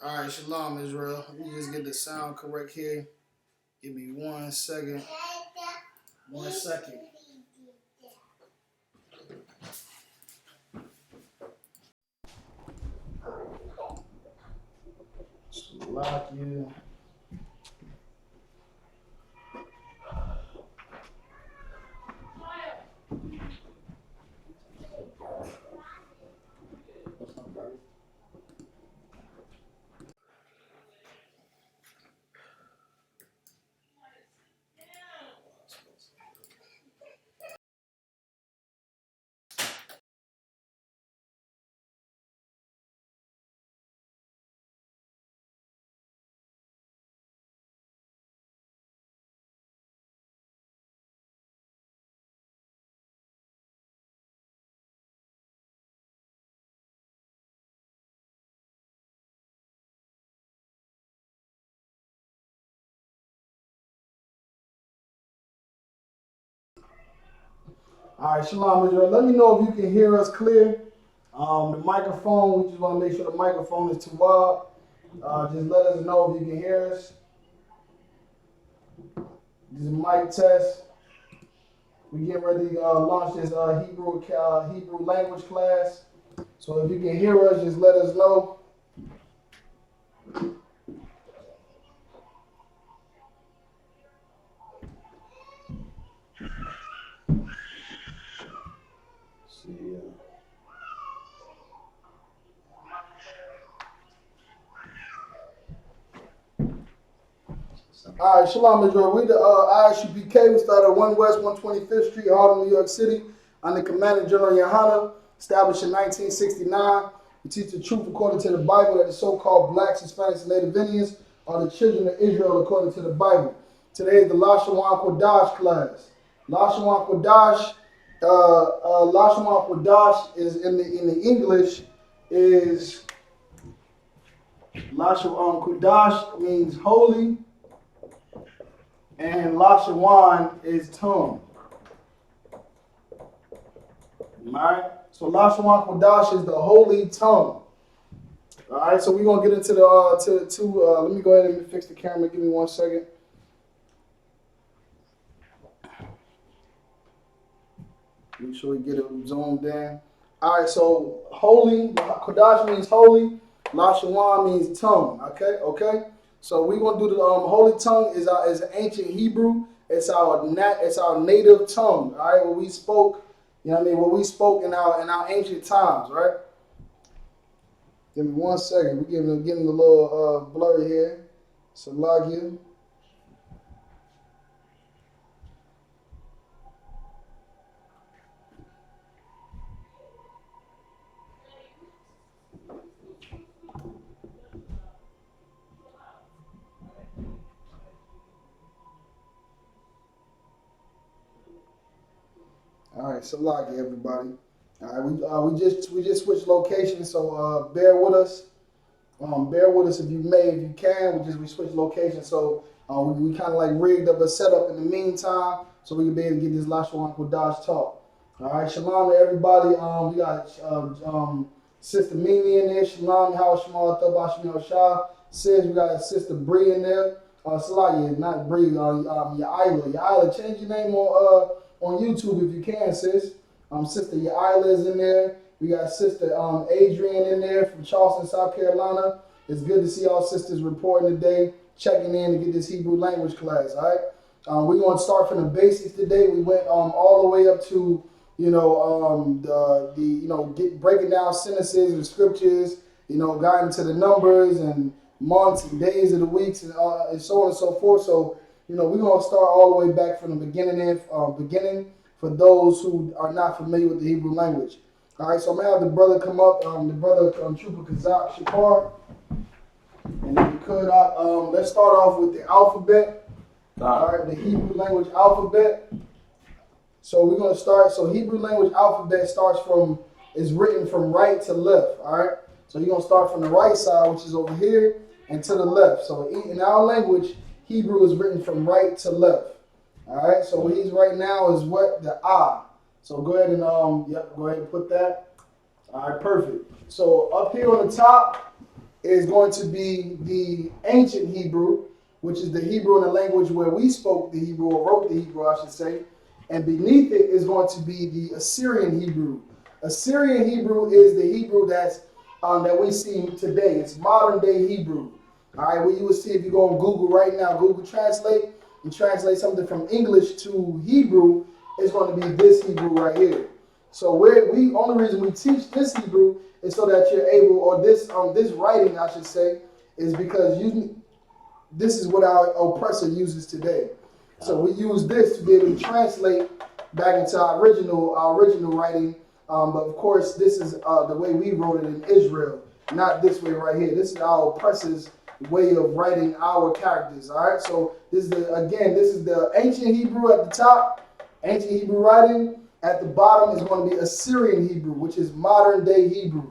All right, shalom, Israel. Let me just get the sound correct here. Give me 1 second. 1 second. Lock you. All right, shalom, Israel. Let me know if you can hear us clear. The microphone, we just want to make sure the microphone is too wild. Just let us know if you can hear us. This is a mic test. We getting ready to launch this Hebrew language class. So if you can hear us, just let us know. See. All right, shalom, Israel. We the ISUPK. We started at 1 West 125th Street, Harlem, New York City, under Commander General Yohana, established in 1969. We teach the truth according to the Bible that the so-called blacks, Hispanics, and Native Indians are the children of Israel according to the Bible. Today is the Lashawan Qadash class. Lashawan Qadash, Lashawan Qadash is in the English is Lashawan Qadash means holy. And Lashawan is tongue. Alright? So Lashawan Qadash is the holy tongue. Alright, so we're gonna get into the let me go ahead and fix the camera. Give me 1 second. Make sure we get it zoomed in. Alright, so holy, Qadash means holy, Lashawan means tongue. Okay? So we're gonna do the holy tongue is ancient Hebrew. It's our native tongue. All right, what we spoke. You know what I mean? What we spoke in our ancient times. Right. Give me 1 second. We're getting a little blurry here. Salagia. All right, Salaki, everybody. All right, we just switched locations, so bear with us. Bear with us if you can. We switched locations, so we kind of like rigged up a setup in the meantime, so we can be able to get this Lashawan Qadash talk. All right, shalom to everybody. We got Sister Mimi in there. Shalom, how Shema Thabashmi Shah. Sis, we got Sister Bree in there. Salaki, not Bree. Yaila, change your name on YouTube if you can, sis. Sister Yaila is in there. We got Sister Adrian in there from Charleston, South Carolina. It's good to see all sisters reporting today, checking in to get this Hebrew language class. All right. We're going to start from the basics today. We went all the way up to breaking down sentences and scriptures. Got into the numbers and months and days of the weeks and so on and so forth. So we're going to start all the way back from the beginning for those who are not familiar with the Hebrew language. All right, so I'm going to have the brother come up, the brother Trooper Kazak Shapar. And if you could, let's start off with the alphabet. All right, the Hebrew language alphabet. So we're going to start. So Hebrew language alphabet is written from right to left. All right, so you're going to start from the right side, which is over here, and to the left. So in our language, Hebrew is written from right to left. All right, so what he's right now is what? The ah. So go ahead and go ahead and put that. All right, perfect. So up here on the top, is going to be the ancient Hebrew, which is the Hebrew in the language where we spoke the Hebrew, or wrote the Hebrew, I should say. And beneath it is going to be the Assyrian Hebrew. Assyrian Hebrew is the Hebrew that we see today. It's modern day Hebrew. All right, well, you will see if you go on Google right now, Google Translate, and translate something from English to Hebrew, it's going to be this Hebrew right here. So only reason we teach this Hebrew is so that you're able, or this writing, I should say, is because this is what our oppressor uses today. So we use this to be able to translate back into our original writing. But of course, this is the way we wrote it in Israel, not this way right here. This is our oppressor's way of writing our characters. All right. So this is the ancient Hebrew at the top, ancient Hebrew writing. At the bottom is going to be Assyrian Hebrew, which is modern day Hebrew.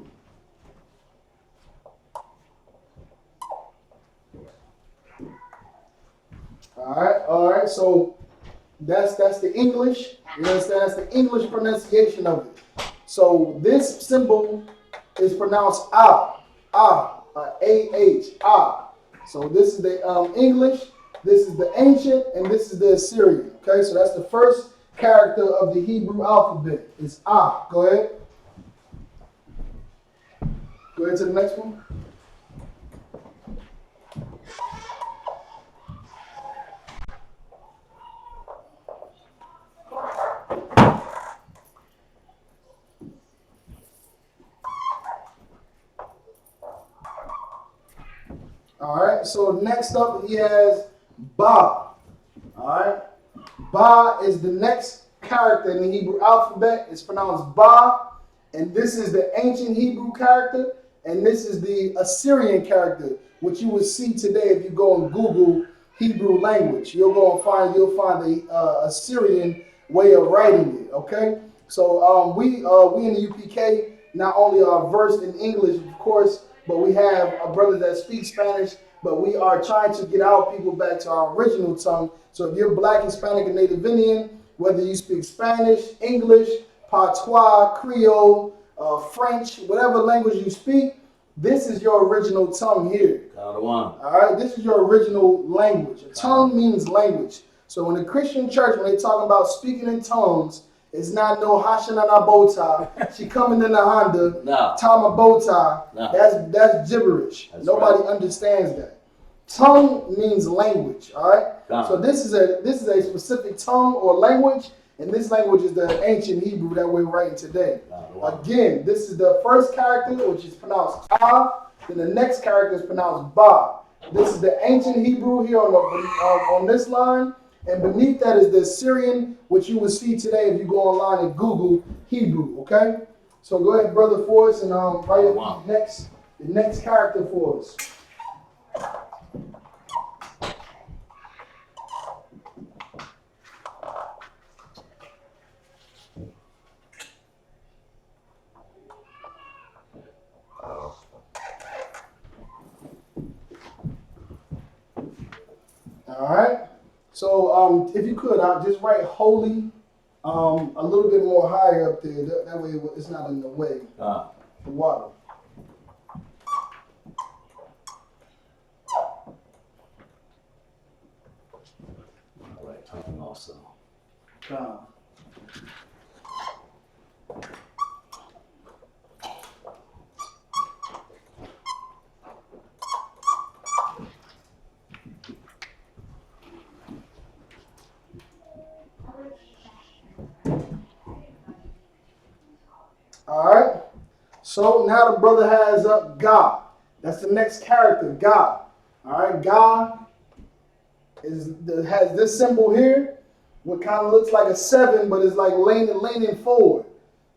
All right. So that's the English. You understand? That's the English pronunciation of it. So this symbol is pronounced A-H, ah. So this is the English, this is the ancient, and this is the Assyrian. Okay, so that's the first character of the Hebrew alphabet. It's ah. Go ahead. Go ahead to the next one. All right, so next up he has Ba. All right, Ba is the next character in the Hebrew alphabet. It's pronounced Ba, and this is the ancient Hebrew character, and this is the Assyrian character, which you will see today if you go and Google Hebrew language. You'll find the Assyrian way of writing it. Okay, so we in the UPK not only are versed in English, of course, but we have a brother that speaks Spanish, but we are trying to get our people back to our original tongue. So if you're Black, Hispanic, and Native Indian, whether you speak Spanish, English, Patois, Creole, French, whatever language you speak, this is your original tongue here. All right, this is your original language. A tongue means language. So in the Christian church, when they talk about speaking in tongues, it's not no Hashanana Bota. She coming in the Honda. No. Tama Bota. No. That's gibberish. Nobody understands that. Tongue means language. All right. No. So this is a specific tongue or language, and this language is the ancient Hebrew that we're writing today. No. Again, this is the first character, which is pronounced Ah. Then the next character is pronounced Ba. This is the ancient Hebrew here on this line. And beneath that is the Assyrian, which you will see today if you go online and Google Hebrew, okay? So go ahead, brother, for us, and write the next character for us. All right. So if you could, just write holy a little bit more higher up there. That way it's not in the way. The water. All right, tongue also. All right. So now the brother has up God. That's the next character, God. All right. God has this symbol here, what kind of looks like a 7, but it's like leaning forward.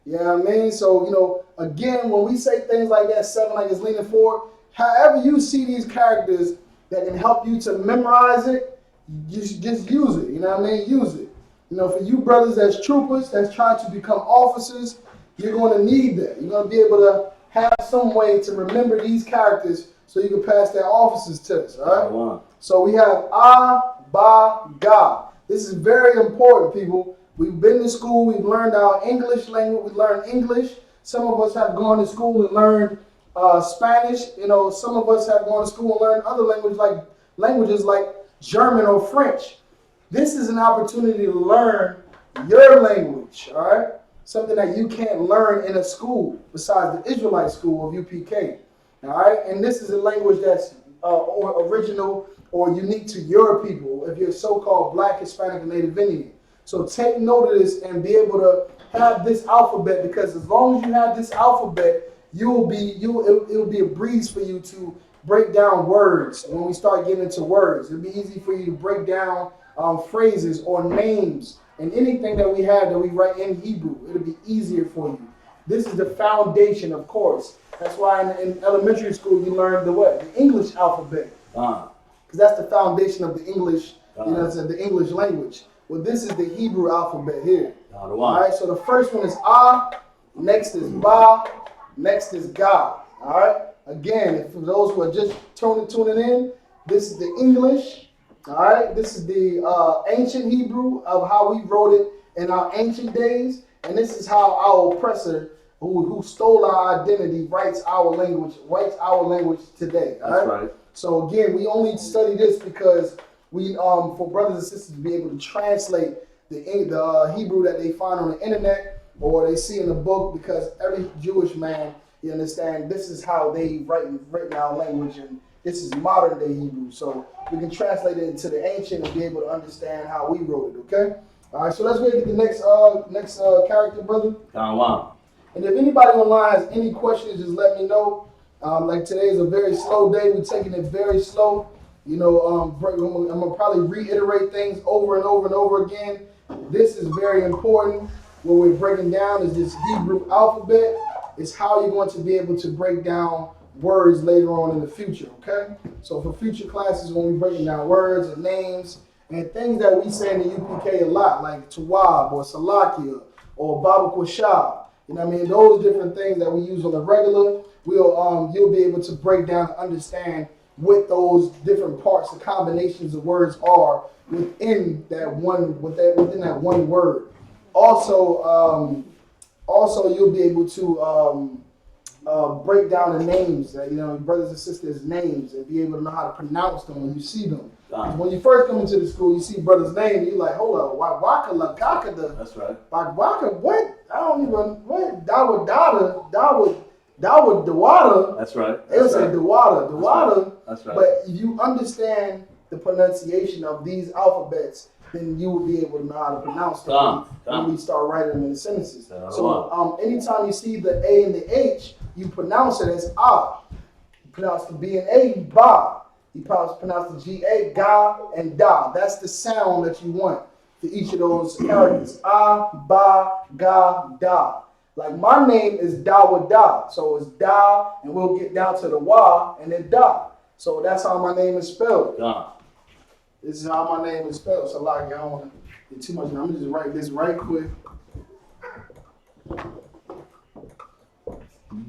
You know what I mean? So, again, when we say things like that, 7 like it's leaning forward, however you see these characters that can help you to memorize it, just use it. You know what I mean? Use it. For you brothers that's troopers, that's trying to become officers, you're going to need that. You're going to be able to have some way to remember these characters so you can pass that officer's test. All right? So we have Ah, Ba, Ga. This is very important, people. We've been to school. We've learned our English language. We learned English. Some of us have gone to school and learned Spanish. You know, some of us have gone to school and learned other languages like German or French. This is an opportunity to learn your language, all right? Something that you can't learn in a school besides the Israelite school of UPK, all right? And this is a language that's original or unique to your people, if you're so-called Black, Hispanic, and Native Indian. So take note of this and be able to have this alphabet, because as long as you have this alphabet, it'll be a breeze for you to break down words. When we start getting into words, it'll be easy for you to break down phrases or names and anything that we have that we write in Hebrew. It'll be easier for you. This is the foundation, of course. That's why in elementary school you learn the what? The English alphabet. Because that's the foundation of the English, the English language. Well, this is the Hebrew alphabet here. All right, so the first one is Ah, next is Ba, next is Ga. All right, again, for those who are just tuning in, this is the English. All right, this is the ancient Hebrew of how we wrote it in our ancient days, and this is how our oppressor, who stole our identity, writes our language today. All right? So again, we only study this because we, for brothers and sisters to be able to translate the Hebrew that they find on the internet or they see in the book, because every Jewish man, you understand, this is how they write our language, and this is modern day Hebrew. So we can translate it into the ancient and be able to understand how we wrote it, okay? All right, so let's go get the next character, brother. And if anybody online has any questions, just let me know. Like today is a very slow day. We're taking it very slow. You know, I'm going to probably reiterate things over and over and over again. This is very important. What we're breaking down is this Hebrew alphabet. It's how you're going to be able to break down words later on in the future, okay? So for future classes, when we're breaking down words and names and things that we say in the UPK a lot, like Tawab or Salakia or Baba Kwashab, you know what I mean? Those different things that we use on the regular, you'll be able to break down and understand what those different parts, the combinations of words are within that one word. Also, you'll be able to break down the names, brothers and sisters' names, and be able to know how to pronounce them when you see them. When you first come into the school, you see brother's name, and you're like, hold up, Waka Lakakada. That's right. Waka, what? I don't even, what? Dawada. That's right. It was a Dawada. That's right. But if you understand the pronunciation of these alphabets, then you will be able to know how to pronounce them when we start writing them in the sentences. So anytime you see the A and the H, you pronounce it as Ah. You pronounce the B and A, Ba. You pronounce the G-A, Ga, and Da. That's the sound that you want for each of those characters. Ah, Ba, Ga, Da. Like my name is Dawada, so it's Da, and we'll get down to the Wa, and then Da. So that's how my name is spelled. This is how my name is spelled. So like, I don't want to get too much. I'm gonna just write this right quick.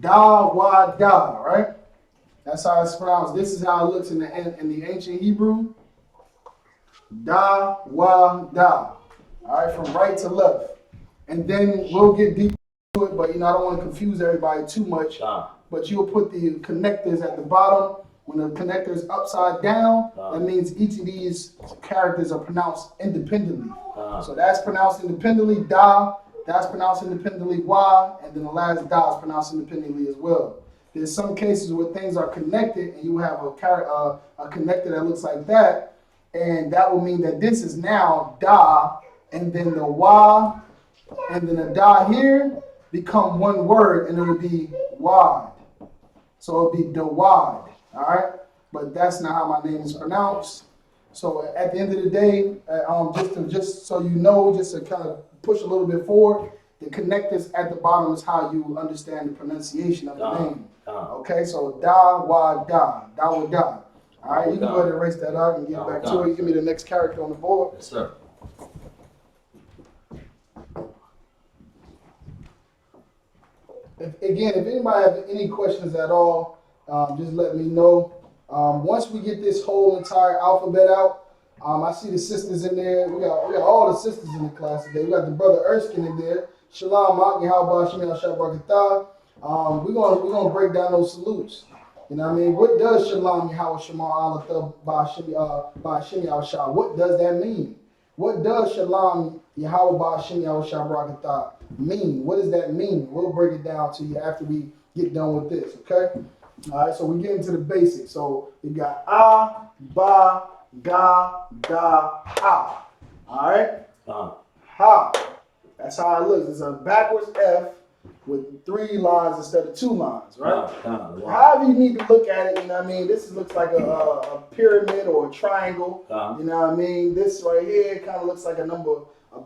Dawada, right? That's how it's pronounced. This is how it looks in the ancient Hebrew. Dawada. All right, from right to left, and then we'll get deep. It, but I don't want to confuse everybody too much. But you'll put the connectors at the bottom. When the connector is upside down, that means each of these characters are pronounced independently. So that's pronounced independently, Da. That's pronounced independently, Wa. And then the last Da is pronounced independently as well. There's some cases where things are connected, and you have a connector that looks like that, and that will mean that this is now Da, and then the Wa, and then the Da here become one word, and it'll be wad. So it'll be Dawad, all right? But that's not how my name is pronounced. So at the end of the day, just so you know, just to kind of push a little bit forward, the connectors at the bottom is how you understand the pronunciation of the name. Okay, so Dawada, Dawada. All right, you can go ahead and erase that out and get back to it. Give me the next character on the board. Yes, sir. If anybody have any questions at all, just let me know. Once we get this whole entire alphabet out, I see the sisters in there. We got all the sisters in the class today. We got the brother Erskine in there. Shalom, Maki, Halba, Shemel, Shabrakatah. We're gonna break down those salutes. You know what I mean? What does Shalom Yahweh Shema Allah by Shemi Al Shah? What does that mean? What does Shalom Yahweh by Shemi Al Shah Barakatah mean? What does that mean? We'll break it down to you after we get done with this, okay? All right, so we get into the basics. So you got Ba, Ga, Da, Ha. All right? Ha. That's how it looks. It's a backwards F with 3 lines instead of 2 lines, right? However you need to look at it, you know what I mean? This looks like a pyramid or a triangle. You know what I mean? This right here kind of looks like a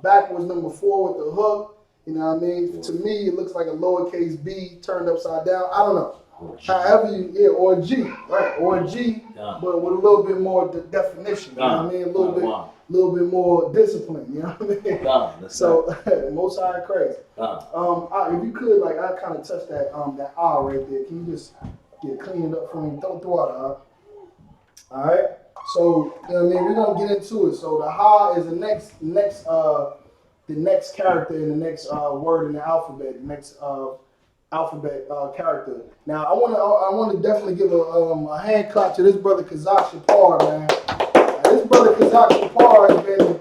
backwards number 4 with the hook. You know what I mean? To me, it looks like a lowercase b turned upside down. I don't know. However or a G, right? Or a G, but with a little bit more definition. You know what I mean? A little bit more discipline. You know what I mean? So most high crazy. If you could, like, I kind of touched that that R right there. Can you just get cleaned up for me? Throw it out. All right. So you know what I mean? We're gonna get into it. So the Ha is the next character in the next word in the alphabet. The next alphabet character. Now I want to definitely give a hand clap to this brother Qadash Shapar, man. This brother Qadash Shapar has been,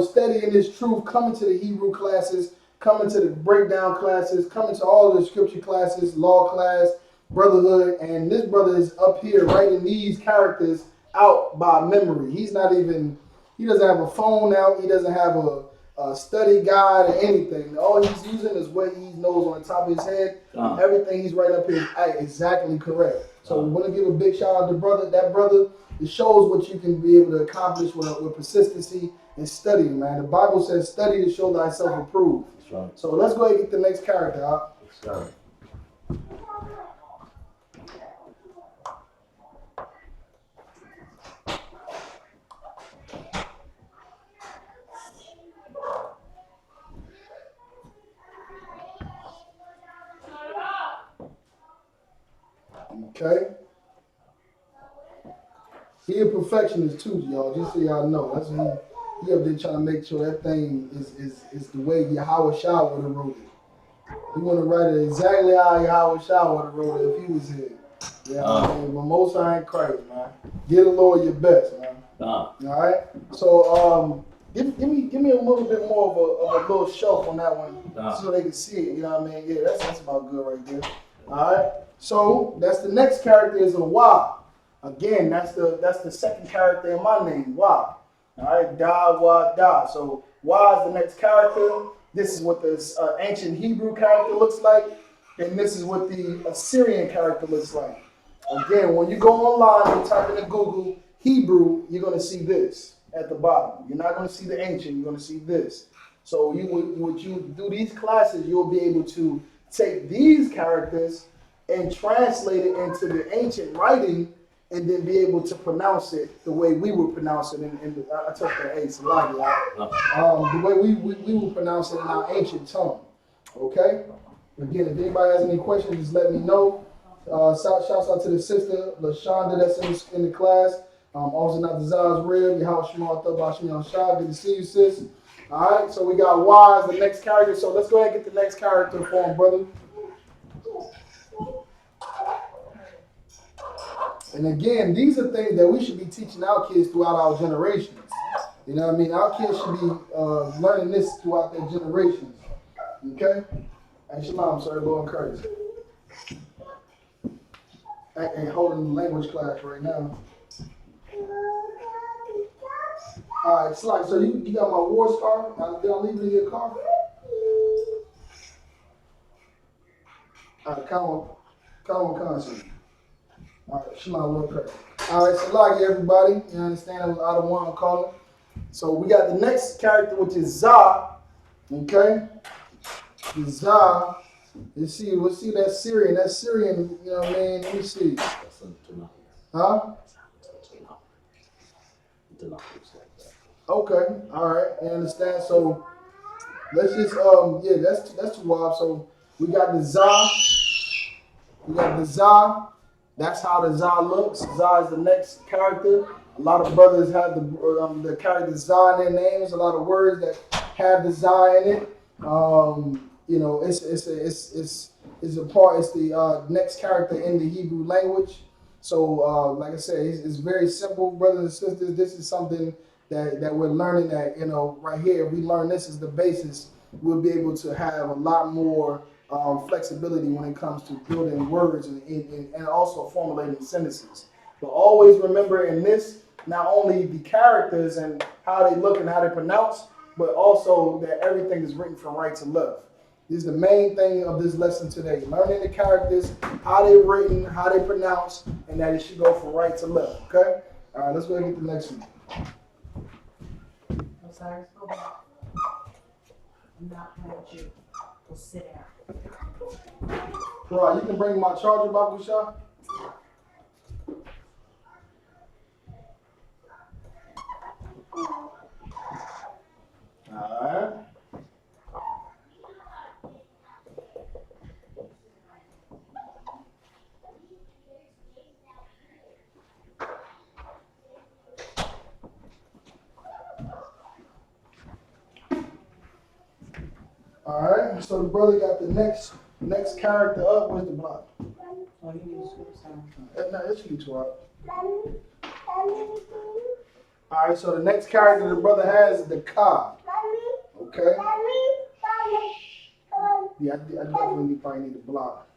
studying this truth, coming to the Hebrew classes, coming to the breakdown classes, coming to all the scripture classes, law class, brotherhood, and this brother is up here writing these characters out by memory. He doesn't have a phone out, he doesn't have a study guide or anything. All he's using is what he knows on the top of his head. Everything he's writing up here is exactly correct. So we want to give a big shout out to that brother. It shows what you can be able to accomplish with persistency and studying, man. The Bible says, study to show thyself approved. That's right. So let's go ahead and get the next character out. Let's go. Okay. He a perfectionist too, y'all. Just so y'all know. That's what he up there trying to make sure that thing is the way Yahweh Shah would have wrote it. He want to write it exactly how Yahweh Shah would have wrote it if he was here. Yeah, but most I ain't Christ, man. Get the Lord your best, man. All right. So give me a little bit more of a little shelf on that one, so they can see it. You know what I mean? Yeah, that's about good right there. All right. So that's the next character is a Y. Again, that's the second character in my name, Y. All right, Da, Wa, Da. So Y is the next character. This is what the ancient Hebrew character looks like, and this is what the Assyrian character looks like. Again, when you go online and type into Google Hebrew, you're going to see this at the bottom. You're not going to see the ancient. You're going to see this. So you do these classes, you'll be able to take these characters and translate it into the ancient writing, and then be able to pronounce it the way we would pronounce it I took that A, the way we would pronounce it in our ancient tongue. Okay? Again, if anybody has any questions, just let me know. Shouts out to the sister, Lashawan, that's in the class. Also not the Zaz Rib, Yahweh Shema Bashmi Al Shah. Good to see you, sis. All right, so we got Y as the next character. So let's go ahead and get the next character for him, brother. And again, these are things that we should be teaching our kids throughout our generations. You know what I mean? Our kids should be learning this throughout their generations. Okay? And Shalom, sorry, Lord Christ. I ain't holding the language class right now. All right, so you got my war scar? Did I leave it in your car? All right, come on, concert. All right, Shalom, Lord Christ. All right, so like everybody, you understand it was out of one I'm calling. So we got the next character, which is Zah. Okay? The Zah. We'll see that Syrian. That Syrian, you know what I mean? Let me see. Huh? Okay, all right, I understand. So let's just that's too wild. So we got the Zah. We got the Zah. That's how the Zah looks. Zah is the next character. A lot of brothers have the character Zah in their names. A lot of words that have the Zah in it. It's is a part. It's the next character in the Hebrew language. So, like I said, it's very simple, brothers and sisters. This is something that we're learning. That right here, if we learn this is the basis, we'll be able to have a lot more flexibility when it comes to building words and also formulating sentences. But always remember in this, not only the characters and how they look and how they pronounce, but also that everything is written from right to left. This is the main thing of this lesson today. Learning the characters, how they're written, how they pronounce, and that it should go from right to left. Okay? All right, let's go and get the next one. I'm sorry, go back. I'm not mad at you. Go sit down. Bro, you can bring my charger, Bakusha? All right. All right, so the brother got the next character up. Where's the block? Oh, you need to scoop some. No, it's you two up. All right, so the next character the brother has is the Ka. Okay. Yeah, I definitely probably need the block.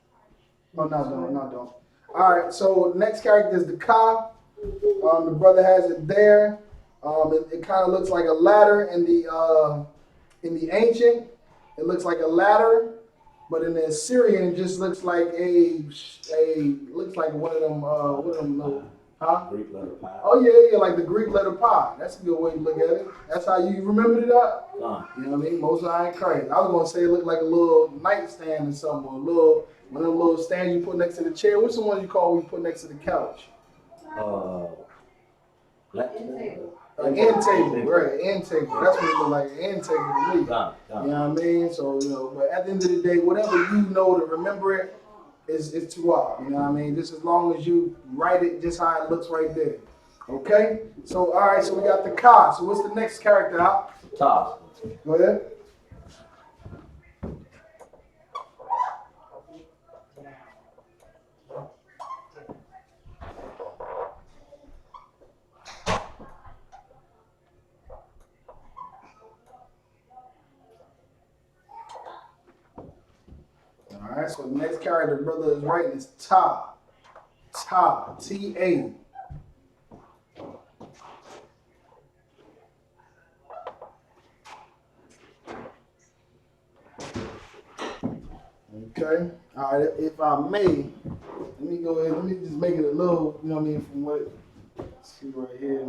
Oh no, don't. All right, so next character is the Ka. The brother has it there. It kind of looks like a ladder in the ancient. It looks like a ladder, but in the Assyrian, it just looks like looks like one of them little, huh? Greek letter pi. Oh yeah, like the Greek letter pi. That's a good way to look at it. That's how you remembered it up. You know what I mean? Most I ain't crazy. I was gonna say it looked like a little nightstand or something, or one of them little stands you put next to the chair. What's the one you call when you put next to the couch? Lectern table. An end table, right? End table. That's what it looked like. An end table to me. Got it. You know what I mean? So but at the end of the day, whatever you know to remember it is too hard. You know what I mean? Just as long as you write it just how it looks right there. Okay? So all right, so we got the Ka. So what's the next character out? Toss. Go ahead. All right, so the next character the brother is writing is Ta. Ta. T-A. Okay. All right. If I may, let me go ahead. Let me just make it a little. You know what I mean? From what? Let's see right here.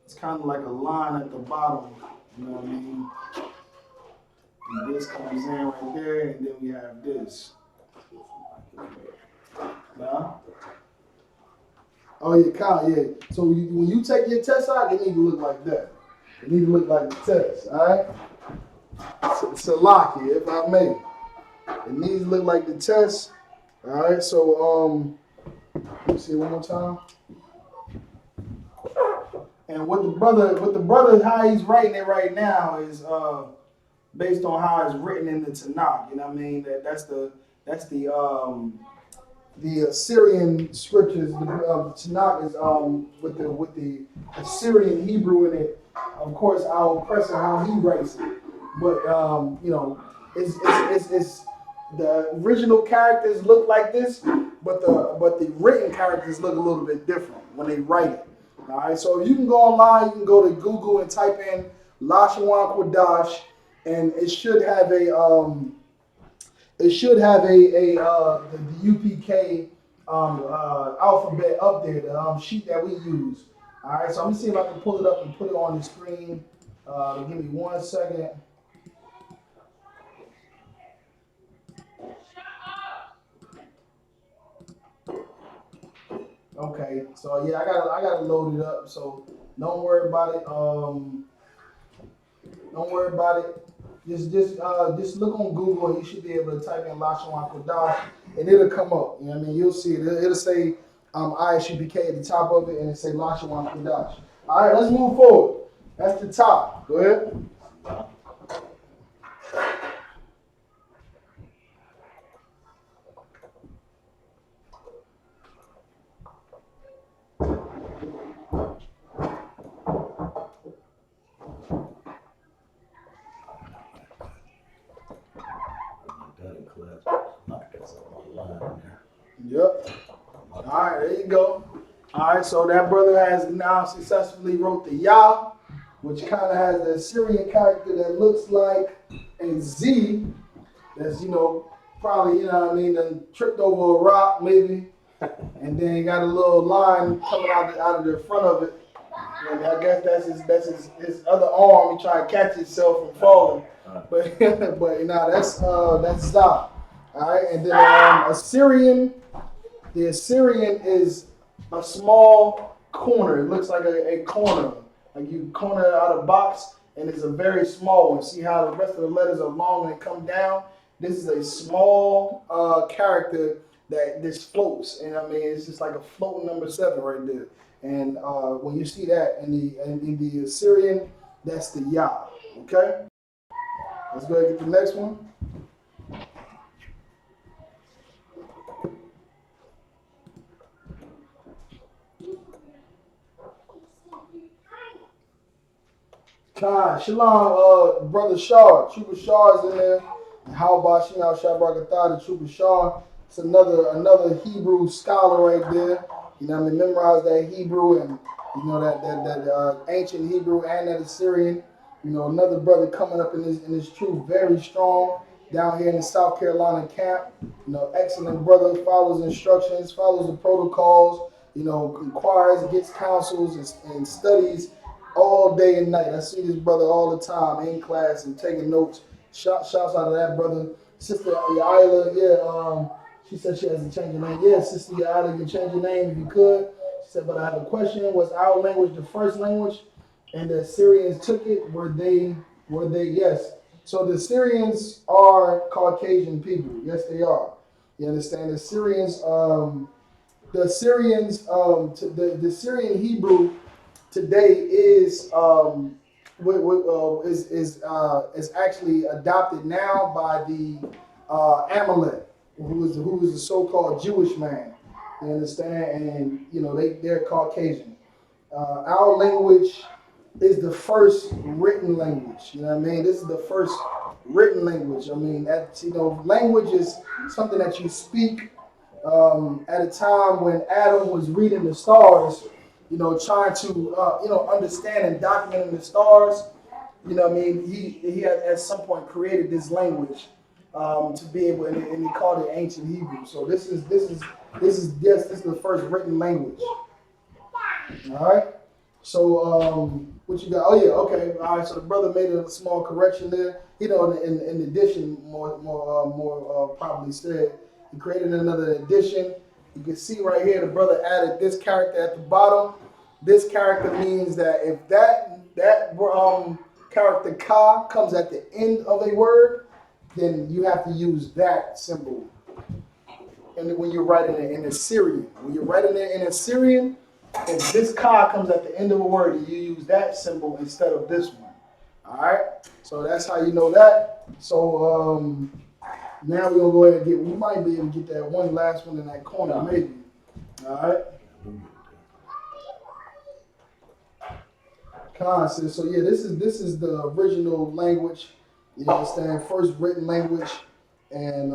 It's kind of like a line at the bottom. You know what I mean? And this comes in right there, and then we have this. Nah. Oh yeah, Kyle. Yeah. So when you take your test out, it need to look like that. It need to look like the test. All right. Salaki, if I may. It needs to look like the test. All right, so let me see it one more time. And what the brother, how he's writing it right now is based on how it's written in the Tanakh. You know what I mean? That's the Assyrian scriptures. The Tanakh is with the Assyrian Hebrew in it. Of course, I'll press on how he writes it. But it's the original characters look like this, but the written characters look a little bit different when they write it. All right, so if you can go online, you can go to Google and type in Lashawan Qadash, and it should have the UPK alphabet up there, the sheet that we use. All right, so I'm gonna see if I can pull it up and put it on the screen. Give me 1 second. Okay, so yeah, I gotta load it up. So don't worry about it. Don't worry about it. Just look on Google and you should be able to type in Lashawan Qadash and it'll come up. You know what I mean? You'll see it. It'll say ISUBK at the top of it and it say Lashawan Qadash. All right, let's move forward. That's the top. Go ahead. right, so that brother has now successfully wrote the Yah, which kind of has the Assyrian character that looks like a Z. That's, probably, then tripped over a rock maybe, and then got a little line coming out of the front of it. And I guess that's his other arm. He trying to catch himself from falling. But that's Za. All right, and then Assyrian. The Assyrian is a small corner. It looks like a corner, like you corner it out of a box, and it's a very small one. See how the rest of the letters are long and come down? This is a small character that just floats, and it's just like a floating number 7 right there. And when you see that in the Assyrian, that's the Yah. Okay, let's go ahead and get the next one. Shalom, brother Shah, Trooper Shah is in there. And how about Shinal Shabrakatah, the Trooper Shah? It's another Hebrew scholar right there. Memorize that Hebrew and that ancient Hebrew and that Assyrian. Another brother coming up in this truth, very strong down here in the South Carolina camp. Excellent brother, follows instructions, follows the protocols. Inquires, gets counsels and studies all day and night. I see this brother all the time in class and taking notes. Shouts out to that brother. Sister Yaila, she said she hasn't changed her name. Yeah, Sister Yaila, you can change your name if you could. She said, but I have a question. Was our language the first language? And the Assyrians took it? Were they? Yes. So the Assyrians are Caucasian people. Yes, they are. You understand? The Syrian Hebrew today is actually adopted now by the Amalek, who is the so-called Jewish man. You understand? And they're Caucasian. Our language is the first written language. You know what I mean? This is the first written language. Language is something that you speak at a time when Adam was reading the stars. Trying to understand and documenting the stars. He had at some point created this language to be able, and he called it ancient Hebrew. So this is the first written language. All right. So what you got? Oh yeah, okay. All right. So the brother made a small correction there. In addition, more probably said he created another edition. You can see right here the brother added this character at the bottom. This character means that if that character ka comes at the end of a word, then you have to use that symbol. And when you're writing it in Assyrian, if this ka comes at the end of a word, you use that symbol instead of this one. All right. So that's how you know that. So now we're gonna go ahead and we might be able to get that one last one in that corner, maybe. All right. Concept. So yeah, this is the original language. You understand? First written language, and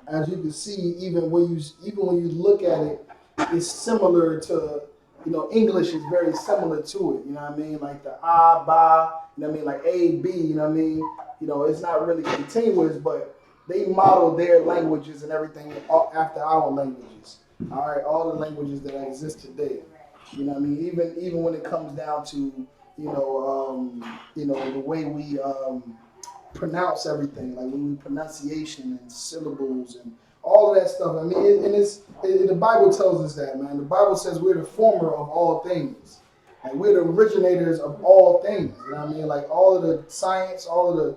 as you can see, even when you look at it, it's similar to English is very similar to it. You know what I mean? Like the ah, ba. You know what I mean? Like A, B. You know what I mean? It's not really continuous, but they model their languages and everything after our languages. All right, all the languages that exist today. You know what I mean? Even when it comes down to the way we pronounce everything, like when we pronunciation and syllables and all of that stuff. I mean, the Bible tells us that, man. The Bible says we're the former of all things. Like we're the originators of all things. You know what I mean? Like all of the science, all of the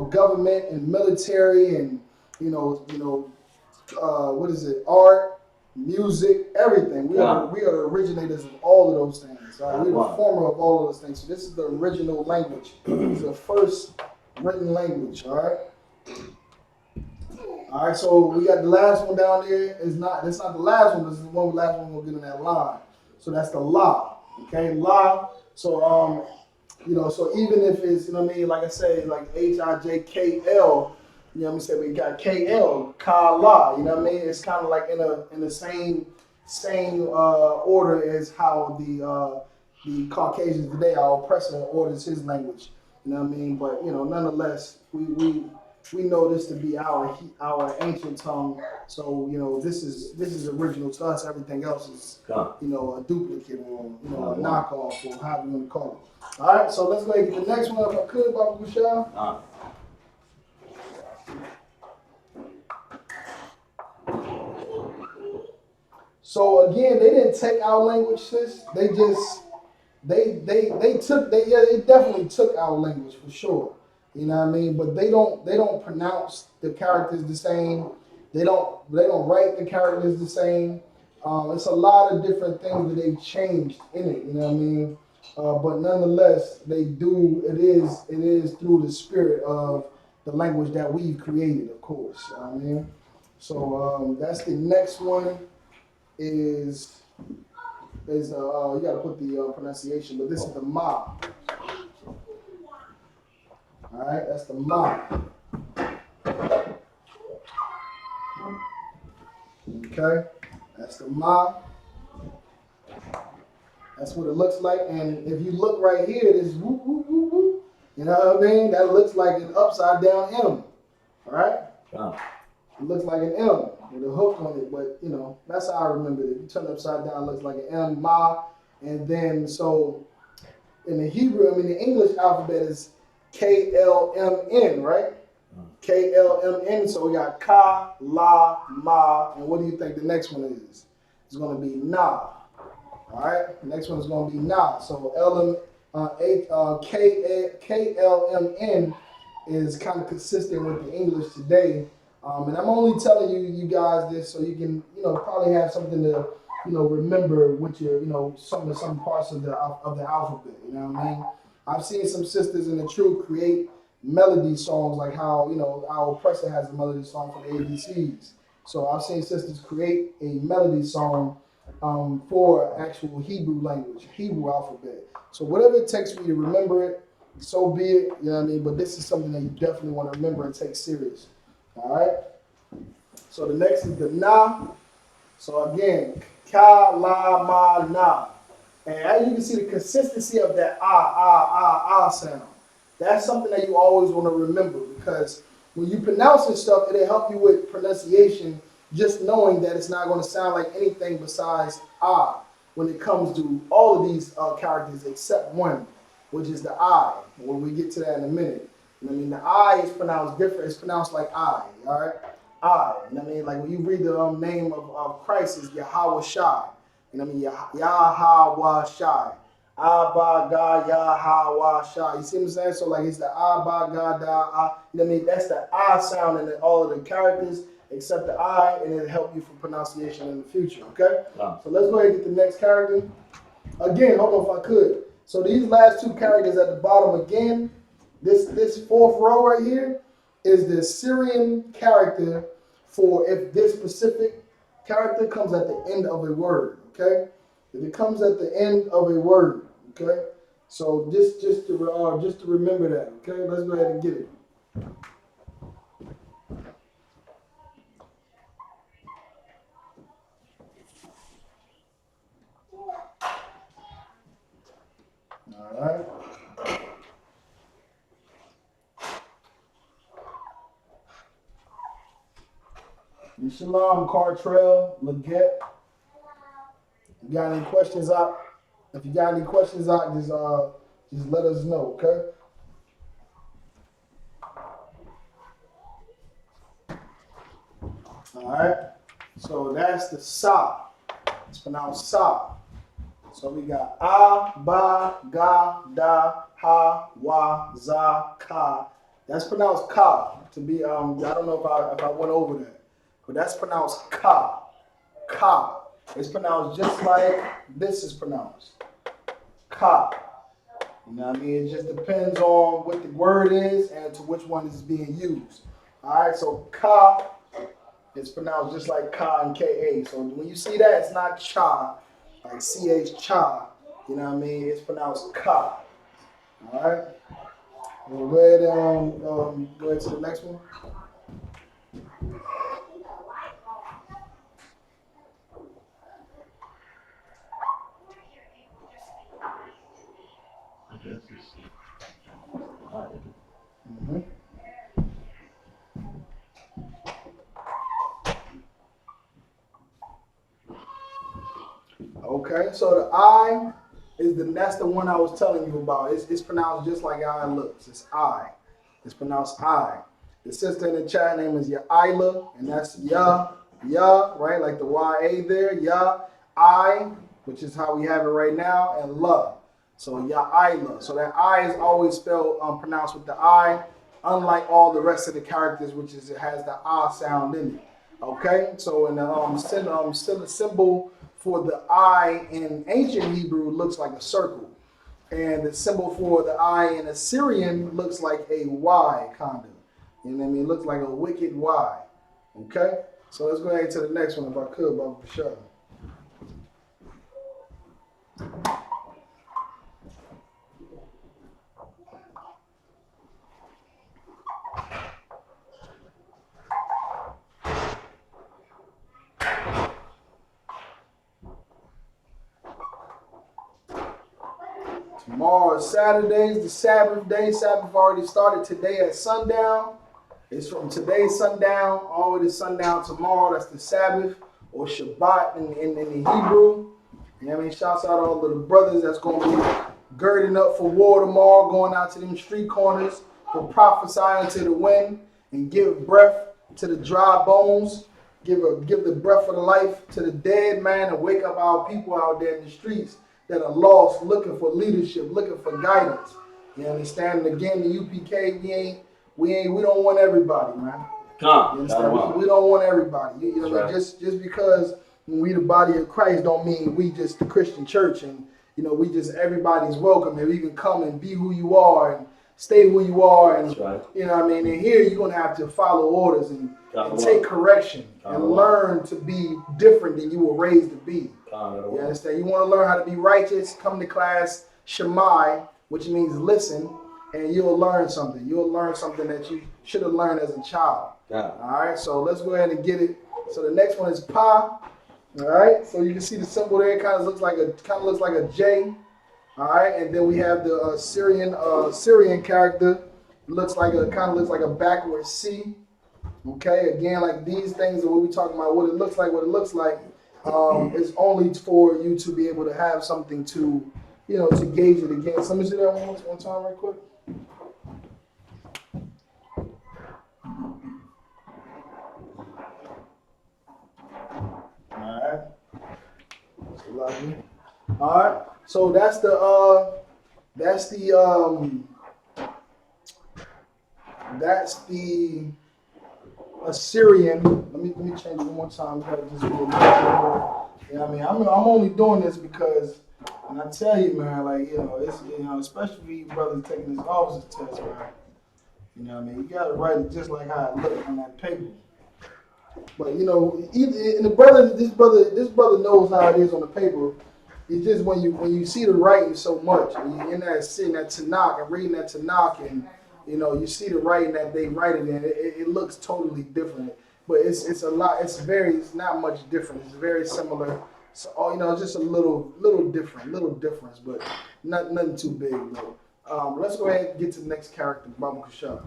government and military and what is it? Art, music, everything. We are the originators of all of those things. Right? We're the former of all of those things. So this is the original language. It's the first written language. All right. All right. So we got the last one down there. That's not the last one. This is the last one we'll get in that line. So that's the la. Okay, la. So so even if it's like I say, like HIJKL. We said we got KL, Kala, it's kind of like in the same same order as how the Caucasians today, our oppressor, orders his language. You know what I mean? But nonetheless, we know this to be our ancient tongue. So this is original to us. Everything else is a duplicate or a knockoff or however you want to call it. All right, so let's go ahead and get the next one if I could, Baba Bouchard. So again, they didn't take our language, sis. They definitely took our language for sure. You know what I mean? But they don't pronounce the characters the same. They don't write the characters the same. It's a lot of different things that they changed in it. You know what I mean? But nonetheless, they do. It is through the spirit of the language that we've created, of course. You know what I mean? So that's the next one. Is you got to put the pronunciation, but this is the ma. All right, that's the ma. Okay, that's the ma. That's what it looks like. And if you look right here, this whoop whoop whoop whoop. You know what I mean? That looks like an upside down M. All right. It looks like an M with a hook on it, but that's how I remember it. You turn it upside down, it looks like an M, ma, and then so in the Hebrew, the English alphabet is KLMN, right? KLMN. So we got ka, la, ma, and what do you think the next one is? It's going to be na. All right. The next one is going to be na. So KLMN is kind of consistent with the English today. And I'm only telling you guys this so you can, probably have something to, remember with your, some parts of the alphabet. You know what I mean? I've seen some sisters in the truth create melody songs like how, our oppressor has a melody song for the ABCs. So I've seen sisters create a melody song for actual Hebrew language, Hebrew alphabet. So whatever it takes for you to remember it, so be it. You know what I mean? But this is something that you definitely want to remember and take serious. All right. So the next is the na. So again, ka, la, ma, na. And as you can see, the consistency of that sound. That's something that you always want to remember, because when you pronounce this stuff, it'll help you with pronunciation, just knowing that it's not going to sound like anything besides when it comes to all of these characters except one, which is the I. When we get to that in a minute. The I is pronounced different. It's pronounced like I, all right? I. Like when you read the name of Christ is Yahweh Shai. Yahweh Shai. Abba Ga Yahweh Shai. You see what I'm saying? So it's the Abba Ga Da. That's the I sound in all of the characters except the I, and it'll help you for pronunciation in the future, okay? So let's go ahead and get the next character. Again, hold on if I could. So these last two characters at the bottom again, this fourth row right here is the Syrian character for if this specific character comes at the end of a word, okay? If it comes at the end of a word, okay? So just to remember that, okay? Let's go ahead and get it. All right. Shalom, Cartrell, Leggett. You got any questions out? If you got any questions out, just let us know, okay? All right. So that's the sa. It's pronounced sa. So we got a, ba, ga, da, ha, wa, za, ka. That's pronounced ka. To be I don't know if I went over that, but that's pronounced ka. Ka. It's pronounced just like this is pronounced. Ka. You know what I mean? It just depends on what the word is and to which one is being used. All right. So ka. It's pronounced just like ka and ka. So when you see that, it's not cha. Like ch cha, you know what I mean? It's pronounced ka. All right. We'll go ahead and go ahead to the next one. This is. Mm-hmm. Okay, so the I that's the one I was telling you about. It's pronounced just like I looks. It's I. It's pronounced I. The sister in the chat name is Yaila, and that's right? Like the YA there, I, which is how we have it right now, and La. So Yaila. So that I is always spelled pronounced with the I, unlike all the rest of the characters, which is it has the ah sound in it. Okay, so in the symbol for the I in ancient Hebrew looks like a circle. And the symbol for the I in Assyrian looks like a Y, kind of. You know what I mean? It looks like a wicked Y. Okay? So let's go ahead to the next one if I could, Baba Bashar. Tomorrow is Saturday, the Sabbath day. Sabbath already started today at sundown. It's from today's sundown all the way to sundown tomorrow. That's the Sabbath or Shabbat in the Hebrew. You know what I mean? Shouts out to all of the brothers that's going to be girding up for war tomorrow, going out to them street corners for prophesying to the wind and give breath to the dry bones, give the breath of the life to the dead man, and wake up our people out there in the streets that are lost, looking for leadership, looking for guidance. You understand? And again, the UPK, we don't want everybody, man. You understand? We don't want everybody. You know, right. Just because we the body of Christ don't mean we just the Christian church and we just everybody's welcome and we can come and be who you are and stay who you are and right. You know what I mean? And here you're gonna have to follow orders and take correction and learn to be different than you were raised to be. You understand? You want to learn how to be righteous, come to class, Shemai, which means listen, and you'll learn something. You'll learn something that you should have learned as a child. Yeah. All right, so let's go ahead and get it. So the next one is Pa. All right, so you can see the symbol there. It kind of looks like a J. All right, and then we have the Syrian character. It looks like a backward C. Okay, again, like these things are what we're talking about. What it looks like. It's only for you to be able to have something to, to gauge it against. Let me see that one time right quick. All right. So that's the Assyrian. Let me change it one more time. We gotta just be a little more. You know what I mean? I'm only doing this because, and I tell you, man, like it's especially for you brothers taking this officer's test, man. You know what I mean? You gotta write it just like how it looked on that paper. But this brother knows how it is on the paper. It's just when you see the writing so much, and you're in there sitting at Tanakh and reading that Tanakh, and you see the writing that they write it in, it looks totally different. But it's not much different. It's very similar. So just a little difference, but nothing too big. But let's go ahead and get to the next character, Baba Kushab.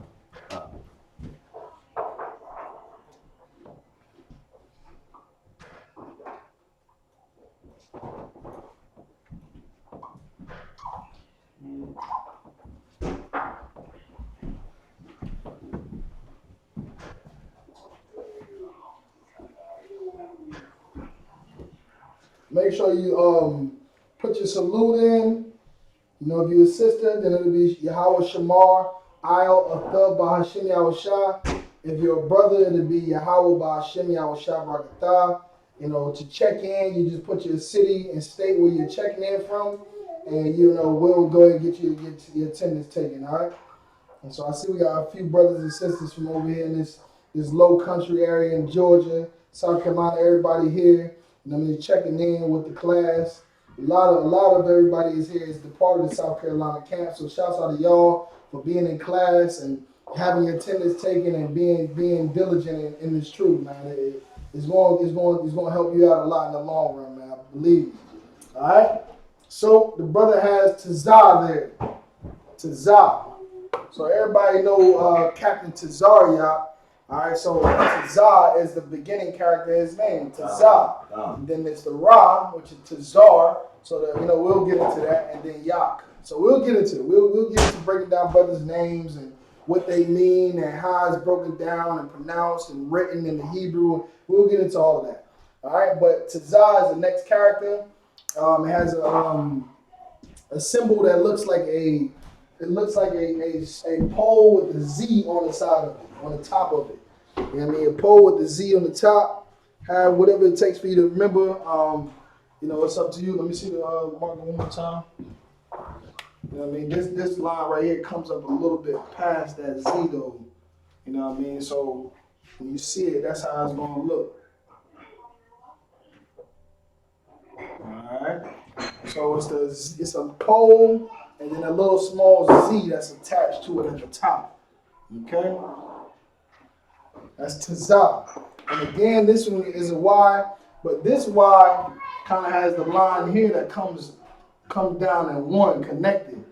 Make sure you put your salute in. If you're a sister, then it'll be Yahweh Shamar, Ayel Athel Bahashim Yahushua. If you're a brother, it'll be Yahweh Bahashim Yahushua Barakatah. To check in, you just put your city and state where you're checking in from, and we'll go ahead and get your attendance taken, all right? And so I see we got a few brothers and sisters from over here in this low country area in Georgia, South Carolina, everybody here. Checking in with the class. A lot of everybody is here is the part of the South Carolina camp. So shouts out to y'all for being in class and having your attendance taken and being diligent in this truth, man. It's going to help you out a lot in the long run, man. I believe me. All right. So the brother has Tazah there. Tazah. So everybody know Captain Tazariak. All right, so Tazah is the beginning character of his name, Tazah. And then there's the Ra, which is Tazar. So that we'll get into that, and then Yak. So we'll get into it. We'll get into breaking down brothers' names and what they mean and how it's broken down and pronounced and written in the Hebrew. We'll get into all of that. All right, but Tazah is the next character. It has a symbol that looks like a pole with a Z on the side of it, on the top of it. You know what I mean? A pole with the Z on the top. Have whatever it takes for you to remember. It's up to you. Let me see the marker one more time. You know what I mean? This line right here comes up a little bit past that Z though. You know what I mean? So when you see it, that's how it's gonna look. Alright. So it's a pole and then a little small Z that's attached to it at the top. Okay? That's Tazah. And again, this one is a Y, but this Y kind of has the line here that comes down in one connected.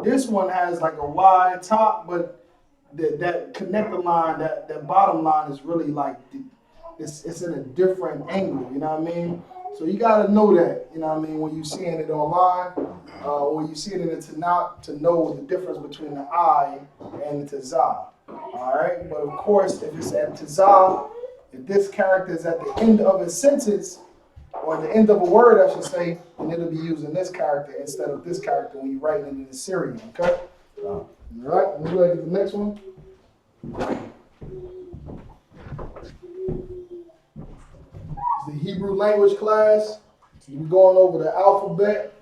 This one has like a Y top, but that connector line, that bottom line is really like it's in a different angle. You know what I mean? So you got to know that. You know what I mean? When you seeing it online, or you see it in the Tanakh, to know the difference between the I and the Tazah. All right, but of course, if it's at Tazah, if this character is at the end of a sentence, or the end of a word, I should say, then it'll be using this character instead of this character when you write it in the Syrian, okay? All right, let's go ahead and get the next one. It's the Hebrew language class. We're going over the alphabet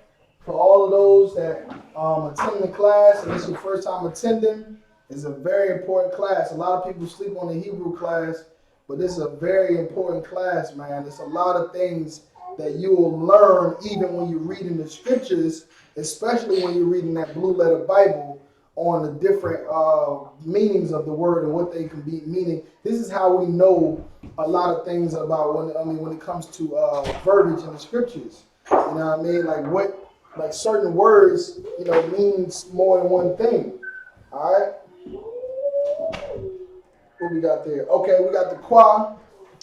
for all of those that attend the class, and it's your first time attending. It's a very important class. A lot of people sleep on the Hebrew class, but this is a very important class, man. There's a lot of things that you will learn even when you're reading the scriptures, especially when you're reading that blue letter Bible on the different meanings of the word and what they can be meaning. This is how we know a lot of things about when it comes to verbiage in the scriptures. You know what I mean? Like certain words, means more than one thing. All right. What we got there? Okay, we got the Qua.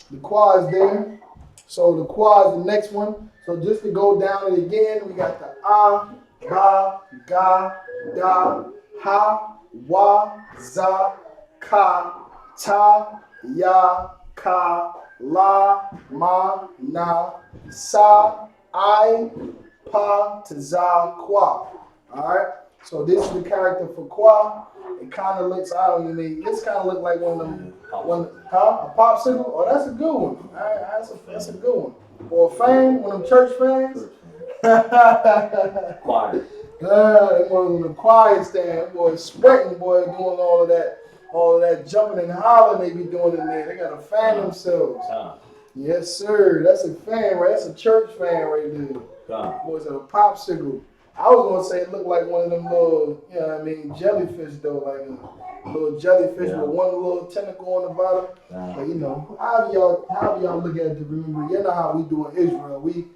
The Qua is there. So the Qua is the next one. So just to go down it again, we got the A, Ba, Ga, Da, Ha, Wa, Za, Ka, Ta, Ya, Ka, La, Ma, Na, Sa, I, Pa, Tza, Qua. Alright? So this is the character for Qua. It kind of looks, this kind of look like one of them, a popsicle? Oh, that's a good one. That's a good one. Or a fan, one of them church fans. Choir. One of them choir stand, boy, sweating, boy, doing all of that jumping and hollering they be doing in there. They got to fan themselves. Yes, sir. That's a fan, right? That's a church fan right there. Boys, a popsicle. I was gonna say it looked like one of them little, jellyfish though, like a little jellyfish with one little tentacle on the bottom. But however y'all look at it, remember, you know how we do in Israel. We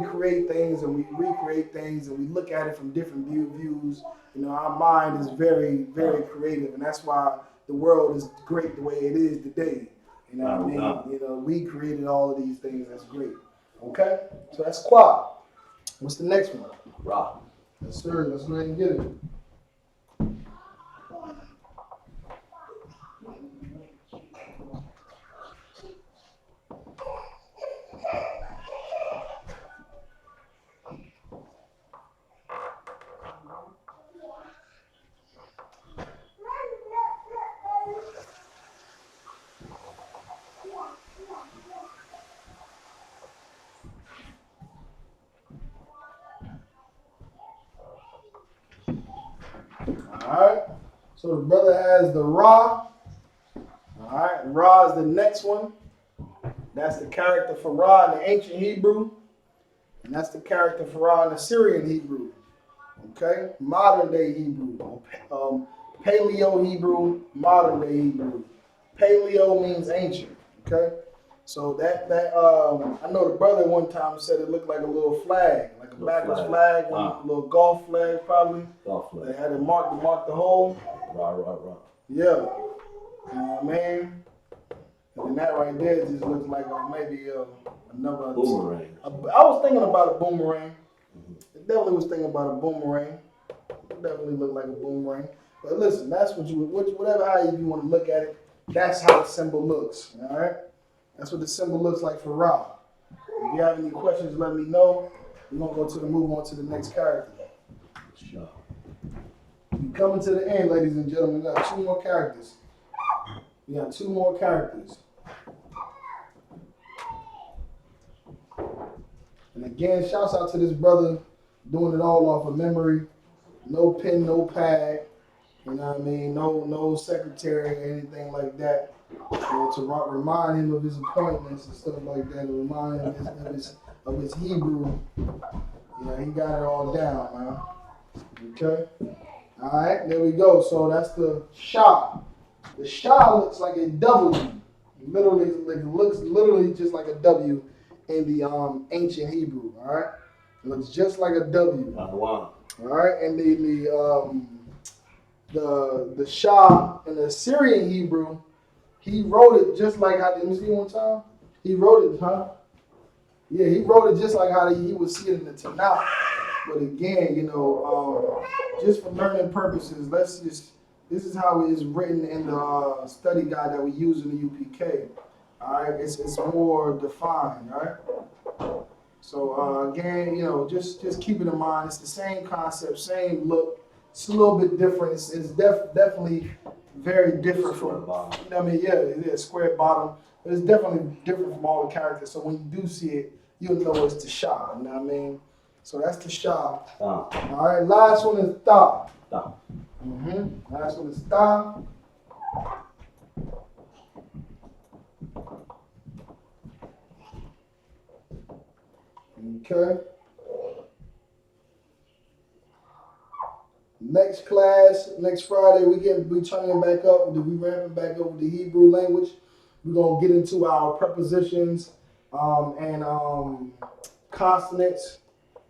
create things and we recreate things and we look at it from different views. Our mind is very, very creative, and that's why the world is great the way it is today. You know what I mean? We created all of these things. That's great. Okay, so that's Qua. What's the next one? Ra. Yes, sir. Let's go ahead and get it. Alright, so the brother has the Ra. Alright, Ra is the next one. That's the character for Ra in the ancient Hebrew. And that's the character for Ra in the Syrian Hebrew. Okay, modern day Hebrew. Paleo Hebrew, modern day Hebrew. Paleo means ancient. Okay, So I know the brother one time said it looked like a little flag, like a Little backwards flag. flag, Wow. a little golf flag probably. Golf They flag. had it mark the hole. Right. Yeah, man. And then that right there just looks like maybe another Boomerang. I was thinking about a boomerang. It definitely was thinking about a boomerang. It definitely looked like a boomerang. But listen, that's whatever how you want to look at it. That's how the symbol looks. All right. That's what the symbol looks like for Ra. If you have any questions, let me know. We're gonna move on to the next character. Sure. We're coming to the end, ladies and gentlemen. We got two more characters. And again, shouts out to this brother doing it all off of memory. No pen, no pad. You know what I mean? No secretary or anything like that. To remind him of his appointments and stuff like that. To remind him of his Hebrew. Yeah, he got it all down, man. Okay? Alright, there we go. So that's the Shah. The Shah looks like a W. Literally, it looks literally just like a W in the ancient Hebrew. Alright? It looks just like a W. Wow. Alright, and the Shah in the Assyrian Hebrew, he wrote it just like how, let me see one time. He wrote it, huh? Yeah, he wrote it just like how he would see it in the Tanakh. But again, just for learning purposes, this is how it is written in the study guide that we use in the UPK. All right, it's more defined, all right? So again, just keep it in mind. It's the same concept, same look. It's a little bit different. It's definitely very different from, square bottom. But it's definitely different from all the characters. So when you do see it, you'll know it's the Shah. You know what I mean? So that's the Shah. All right, last one is Tha. Last one is Tha. Okay. Next class, next Friday, we turning back up. We ramping back up with the Hebrew language. We're gonna get into our prepositions and consonants,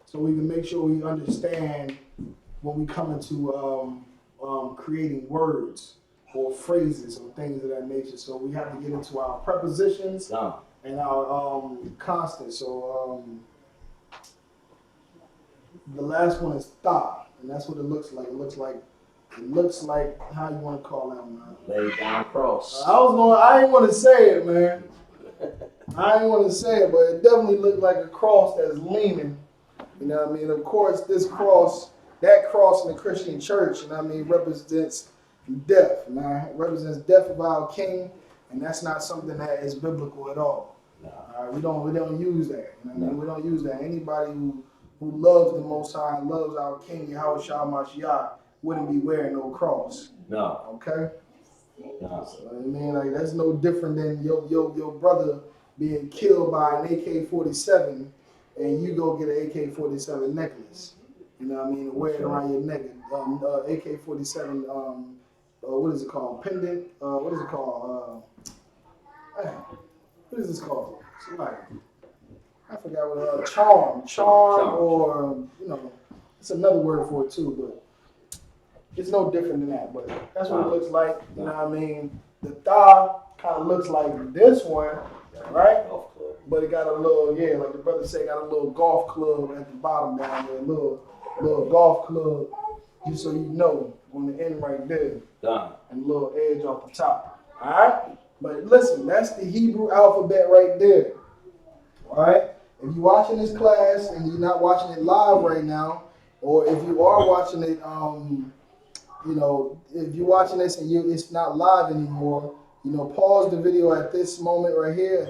so we can make sure we understand when we come into creating words or phrases or things of that nature. So we have to get into our prepositions and our consonants. So the last one is Tha, and that's what it looks like. It looks like how you want to call that, man. Lay down cross. I didn't want to say it, man. I didn't want to say it, but it definitely looked like a cross that's leaning. You know what I mean? Of course, that cross in the Christian church, you know what I mean, represents death. Man, it represents death of our King, and that's not something that is biblical at all. No. We don't use that. You know what I mean? We don't use that. Anybody who loves the Most High and loves our King Yahweh Shah Mashiach wouldn't be wearing no cross. No. Okay? No. So, I mean, like, that's no different than your brother being killed by an AK-47 and you go get an AK-47 necklace. You know what I mean? And wear it around your neck. AK-47, what is it called? Pendant? What is it called? What is this called? Somebody. I forgot what charm, or it's another word for it too, but it's no different than that. But that's what it looks like. You know what I mean? The Tha kind of looks like this one, right? But it got a little, like the brother said, got a little golf club at the bottom down there, a little golf club, just so you know, on the end right there, and a little edge off the top. All right. But listen, that's the Hebrew alphabet right there. All right. If you're watching this class and you're not watching it live right now, or if you are watching it, if you're watching this and it's not live anymore, pause the video at this moment right here,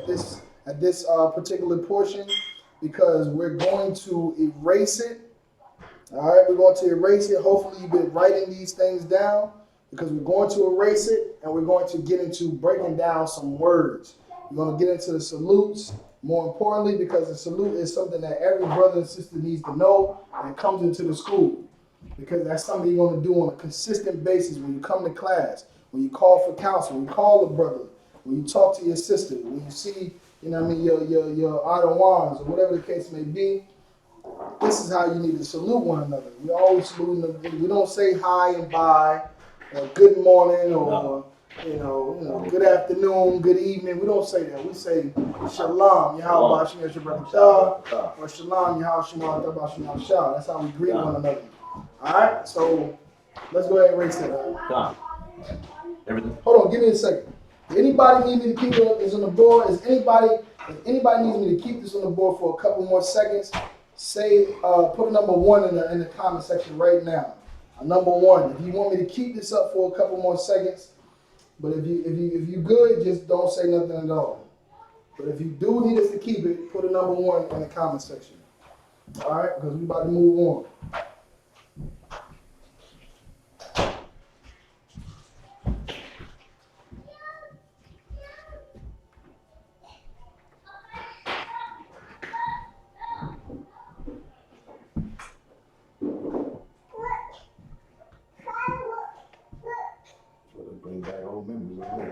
at this particular portion, because we're going to erase it. All right, we're going to erase it. Hopefully you've been writing these things down, because we're going to erase it and we're going to get into breaking down some words. We're going to get into the salutes. More importantly, because the salute is something that every brother and sister needs to know and comes into the school. Because that's something you're going to do on a consistent basis when you come to class, when you call for counsel, when you call a brother, when you talk to your sister, when you see you know what I mean, your Adawans or whatever the case may be, this is how you need to salute one another. We always salute them. We don't say hi and bye, or good morning, or good afternoon, good evening. We don't say that. We say shalom, Yahweh Bashim Yashabrakatah, or shalom, Yahweh Shema Bashim Shah. That's how we greet one another. All right, so let's go ahead and race that. Everything. Hold on, give me a second. Anybody need me to keep this on the board? If anybody needs me to keep this on the board for a couple more seconds, say put a number 1 in the comment section right now. A number 1. If you want me to keep this up for a couple more seconds, but if you good, just don't say nothing at all. But if you do need us to keep it, put a number 1 in the comment section. All right, because we about to move on. Bring back old memories of me.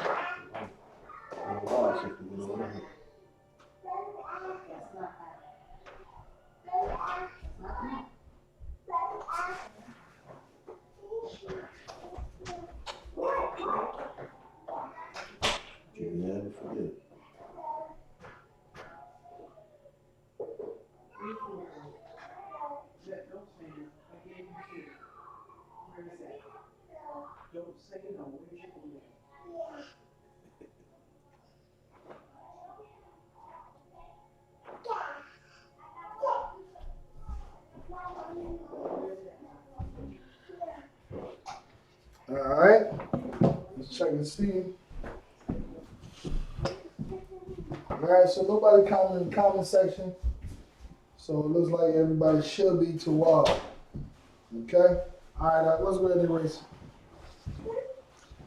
You never forget. All right, let's check and see. All right, so nobody comment in the comment section. So it looks like everybody should be to wall. Okay? All right, let's go ahead and erase it.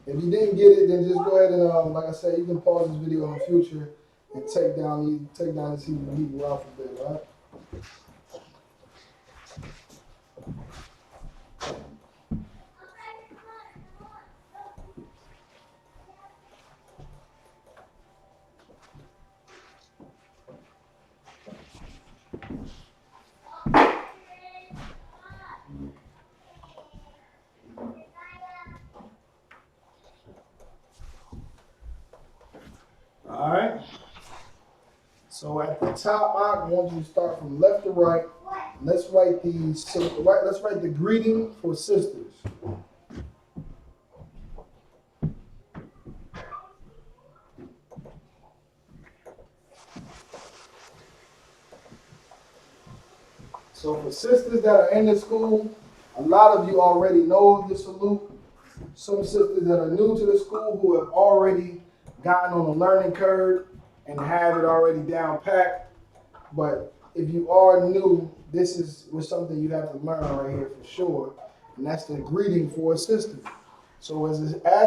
If you didn't get it, then just go ahead and, like I said, you can pause this video in the future and take down this Hebrew alphabet, all right? All right. So at the top, I want you to start from left to right. Let's write the greeting for sisters. So for sisters that are in the school, a lot of you already know the salute. Some sisters that are new to the school who have already gotten on the learning curve and have it already down packed. But if you are new, this was something you have to learn right here for sure. And that's the greeting for a sister. So as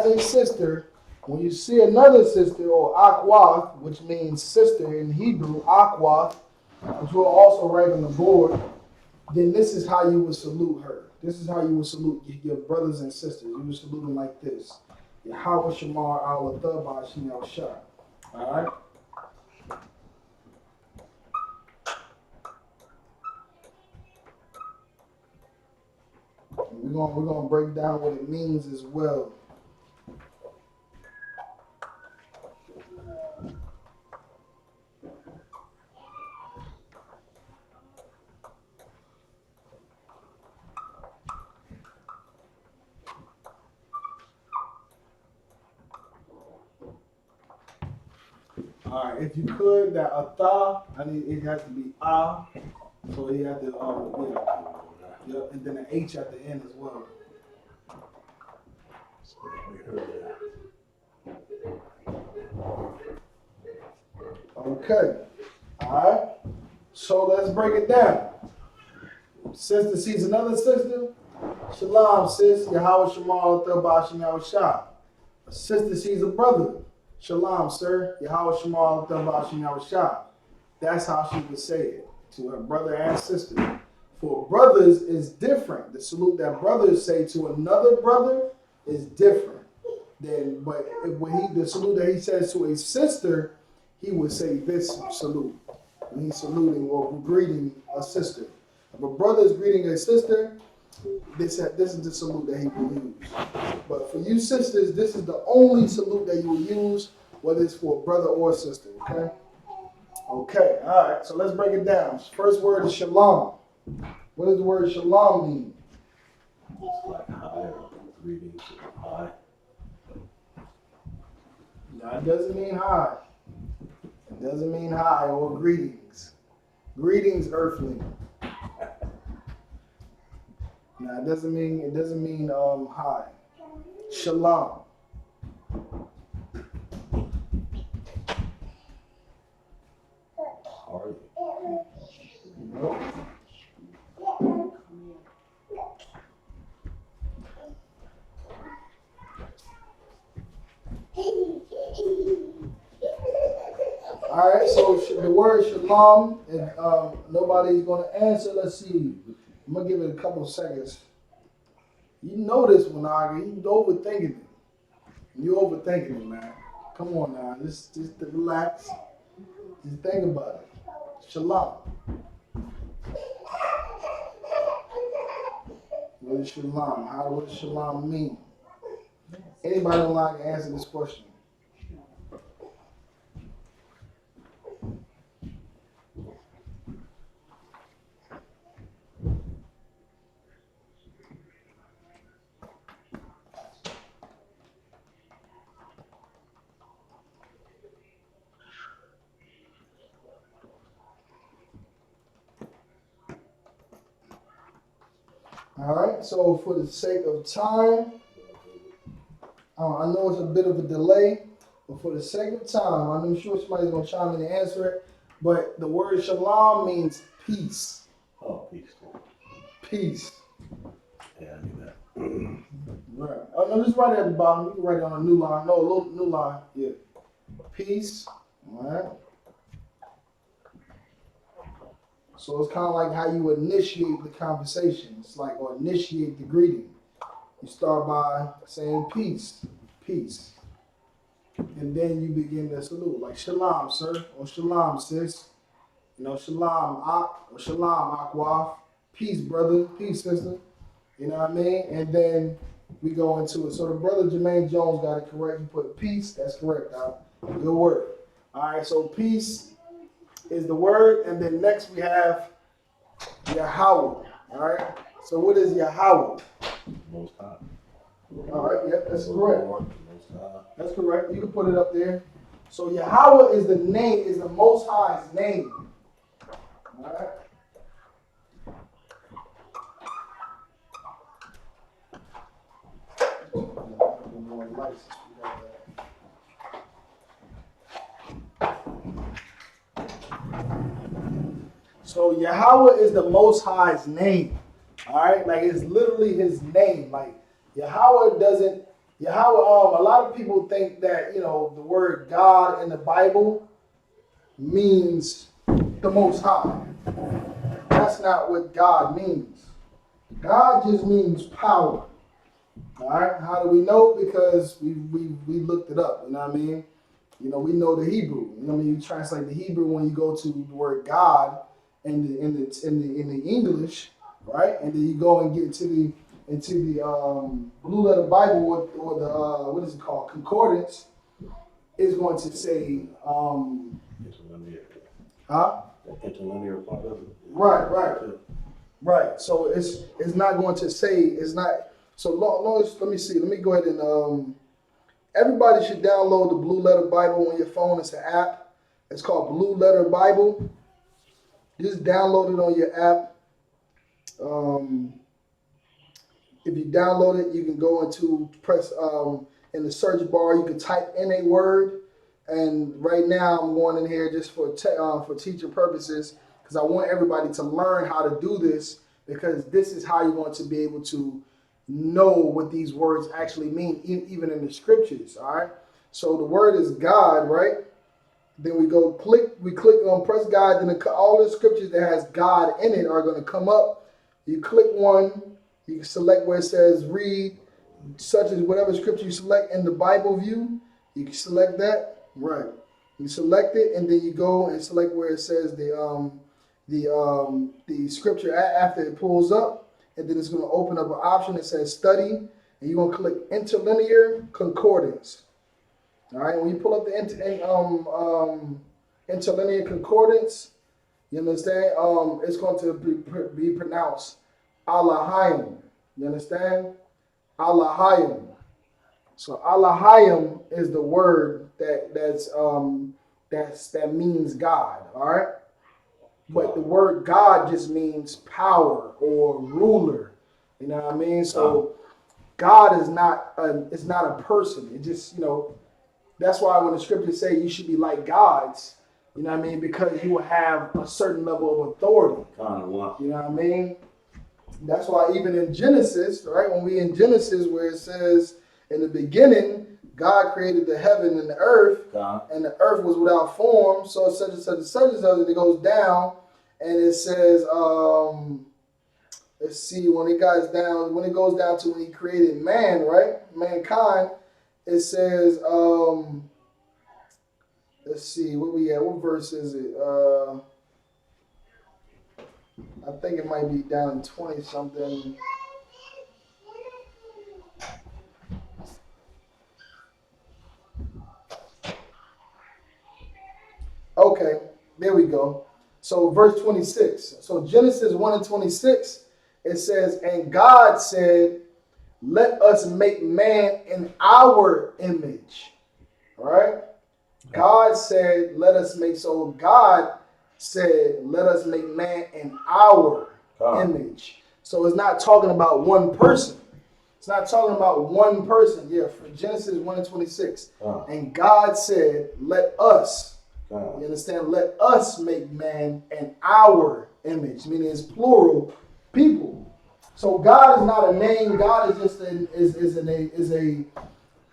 a sister, when you see another sister, or akwath, which means sister in Hebrew, akwath, which we'll also write on the board, then this is how you would salute her. This is how you would salute your brothers and sisters. You would salute them like this. Yahweh Shamar al-Athah Ba'ashim Shah. All right? We're gonna break down what it means as well. All right, if you could, that atah, it has to be ah, so you have to and then an H at the end as well. Okay, all right. So let's break it down. Sister sees another sister. Shalom, sis. Yahweh Shemal Ba'ashim Shah. A sister sees a brother. Shalom, sir. Yahweh Shemal Ba'ashim Shah. That's how she would say it to her brother and sister. For brothers is different. The salute that brothers say to another brother is different. The salute that he says to a sister, he would say this salute when he's saluting or greeting a sister. If a brother is greeting a sister, this is the salute that he will use. But for you sisters, this is the only salute that you will use, whether it's for a brother or a sister, okay? Okay, all right, so let's break it down. First word is shalom. What does the word shalom mean? It's like hi or greetings or hi. No, it doesn't mean hi. It doesn't mean hi or greetings. Greetings, earthling. No, it doesn't mean hi. Shalom. How are you? Nope. All right, so the word shalom, and nobody's going to answer. Let's see. I'm going to give it a couple of seconds. You know this one, Aga. You overthinking it. You overthinking it, man. Come on now. Just relax. Just think about it. Shalom. What is shalom? What does shalom mean? Anybody online can answer this question. All right, so for the sake of time, I know it's a bit of a delay, but for the sake of time, I'm sure somebody's going to chime in and answer it, but the word shalom means peace. Oh, peace. Peace. Yeah, I knew that. Right. Oh, no, just write it at the bottom. You can write it on a new line. No, a little new line. Yeah. Peace. All right. So it's kind of like how you initiate the conversation. It's like, or initiate the greeting. You start by saying peace, peace. And then you begin to salute, like shalom, sir, or shalom, sis. You know, shalom, ak, or shalom, akwaf. Peace, brother, peace, sister. You know what I mean? And then we go into it. So the brother Jermaine Jones got it correct. He put peace. That's correct, Doc. Good word. All right, so peace is the word. And then next we have Yahweh. All right. So what is Yahweh? Most high. All right. Yep, that's correct. Lord, most high. That's correct. You can put it up there. So Yahweh is the name, is the Most High's name. All right. So Yahweh is the Most High's name. All right, like it's literally His name. Like Yahweh doesn't. Yahweh. A lot of people think that the word God in the Bible means the Most High. That's not what God means. God just means power. All right. How do we know? Because we looked it up. You know what I mean? We know the Hebrew. You know what I mean? You translate the Hebrew when you go to the word God in the English, right? And then you go and get into the Blue Letter Bible or the what is it called, concordance, is going to say Interlinear. huh? The interlinear part of it. Right. So it's not going to say, it's not. So let me see. Let me go ahead and everybody should download the Blue Letter Bible on your phone. It's an app. It's called Blue Letter Bible. Just download it on your app. If you download it, you can go into press in the search bar. You can type in a word. And right now, I'm going in here just for teacher purposes because I want everybody to learn how to do this, because this is how you're going to be able to know what these words actually mean, even in the scriptures. All right. So the word is God, right? Then we click on press God. Then all the scriptures that has God in it are going to come up. You click one. You can select where it says read, such as whatever scripture you select in the Bible view. You can select that. Right. You select it, and then you go and select where it says the scripture after it pulls up, and then it's going to open up an option that says study, and you're going to click interlinear concordance. All right, when you pull up the interlinear concordance, you understand? It's going to be pronounced Alahayim. You understand? Alahayim. So Alahayim is the word that means God. All right. But the word God just means power or ruler. You know what I mean? So God is not it's not a person. It just, that's why when the scriptures say you should be like gods, you know what I mean? Because you will have a certain level of authority. You know what I mean? That's why even in Genesis, right? When we in Genesis where it says in the beginning, God created the heaven and the earth, and the earth was without form, so such and such and such and such, and it goes down, and it says, let's see, when it goes down to when he created man, right? Mankind, it says, let's see, what we at? What verse is it? I think it might be down in 20 something. Okay, there we go. So verse 26. So Genesis 1 and 26, it says, and God said, let us make man in our image. All right? God said, let us make, so God said, let us make man in our image. So it's not talking about one person. It's not talking about one person. Yeah, for Genesis 1 and 26. And God said, let us, you understand, let us make man in our image, meaning it's plural people. So God is not a name. God is just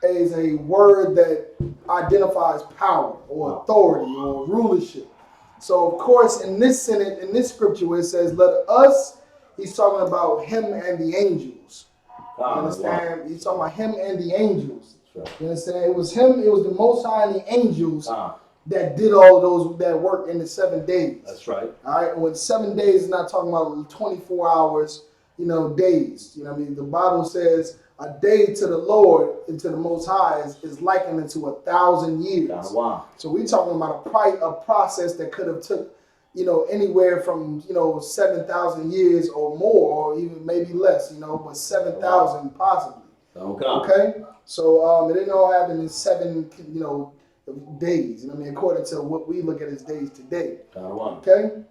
is a word that identifies power or authority or rulership. So of course, in this scripture where it says "let us," he's talking about him and the angels. You understand? He's talking about him and the angels. You understand? It was him. It was the Most High and the angels that did all of those that work in the 7 days. That's right. All right. When 7 days is not talking about 24 hours. Days. You know what I mean? The Bible says a day to the Lord and to the Most High is likened unto 1,000 years. Wow. So we're talking about a process that could have took, anywhere from, 7,000 years or more, or even maybe less, but 7,000 possibly. Okay? So it didn't all happen in 7, days. According to what we look at as days today. Okay?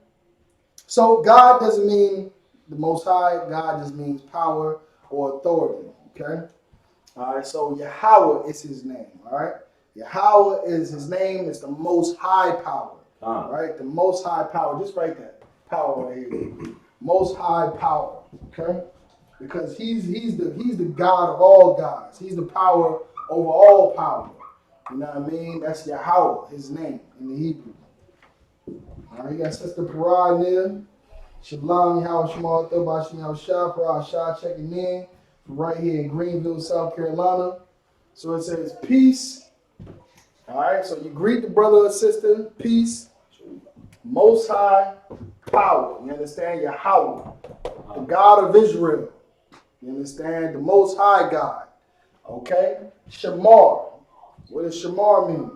So God doesn't mean the Most High. God just means power or authority. Okay? All right, so Yahweh is his name. All right? Yahweh is his name. It's the Most High power. All right? The Most High power. Just write that. Power right here. Most High power. Okay? Because he's the God of all gods. He's the power over all power. You know what I mean? That's Yahweh, his name in the Hebrew. All right, you got Sister Parad there. Shalom, Yahweh Shema, Thobashim, Yahweh Shah, Parad Shah checking in from right here in Greenville, South Carolina. So it says peace. All right, so you greet the brother or sister, peace, Most High, power. You understand? Yahweh, the God of Israel. You understand? The Most High God. Okay? Shamar. What does Shamar mean?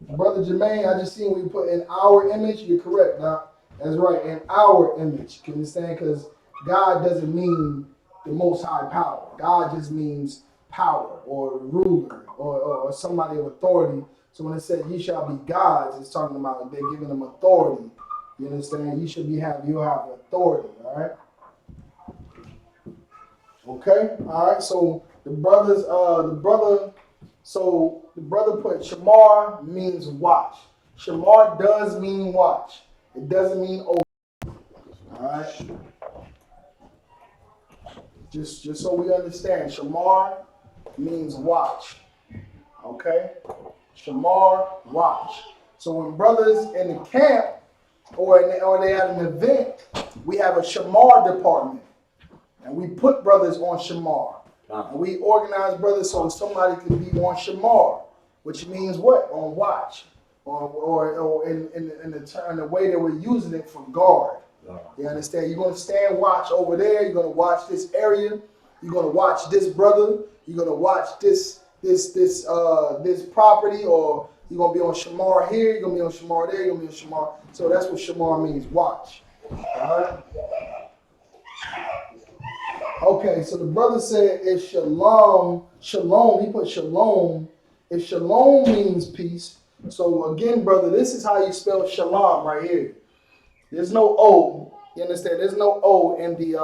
Brother Jermaine, I just seen we put in our image. You're correct, Doc. That's right, in our image. You understand? Because God doesn't mean the Most High power. God just means power or ruler or somebody of authority. So when it says ye shall be gods, it's talking about they're giving them authority. You understand? You have authority, all right? Okay? All right, so the brother put Shamar means watch. Shamar does mean watch. It doesn't mean open. All right? Just so we understand, Shamar means watch. Okay? Shamar, watch. So when brothers in the camp or they have an event, we have a Shamar department. And we put brothers on Shamar. And we organize brothers so somebody can be on Shamar. which means what? On watch, or in the way that we're using it for guard. You understand? You're gonna stand watch over there. You're gonna watch this area. You're gonna watch this brother. You're gonna watch this property, or you're gonna be on shamar here. You're gonna be on shamar there. You're gonna be on shamar. So that's what shamar means. Watch. All right. Okay, so the brother said if shalom, he put shalom. If shalom means peace, so again, brother, this is how you spell shalom right here. There's no O. You understand? There's no O in the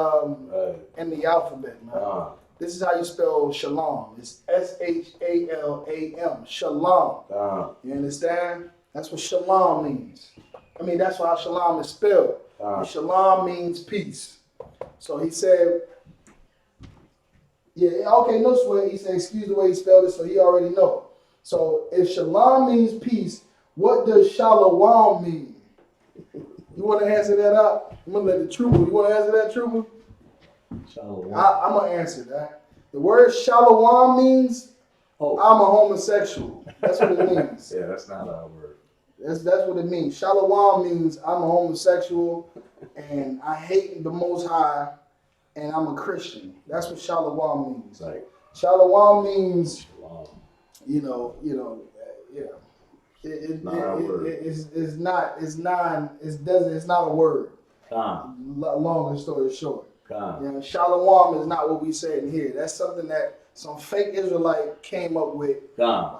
alphabet, man. This is how you spell shalom. It's SHALAM. Shalom. You understand? That's what shalom means. I mean, that's how shalom is spelled. Shalom means peace. So he said, yeah, okay, no sweat. He said, excuse the way he spelled it, so he already know. So if shalom means peace, what does shalom mean? You want to answer that out? I'm going to let the trooper. You want to answer that, trooper? Shalom. I'm going to answer that. The word shalom means I'm a homosexual. That's what it means. Yeah, that's not our word. That's what it means. Shalom means I'm a homosexual and I hate the Most High and I'm a Christian. That's what shalom means. Like, shalom means, shalom. It's not a word. Long story short. Shalom is not what we say in here. That's something that some fake Israelite came up with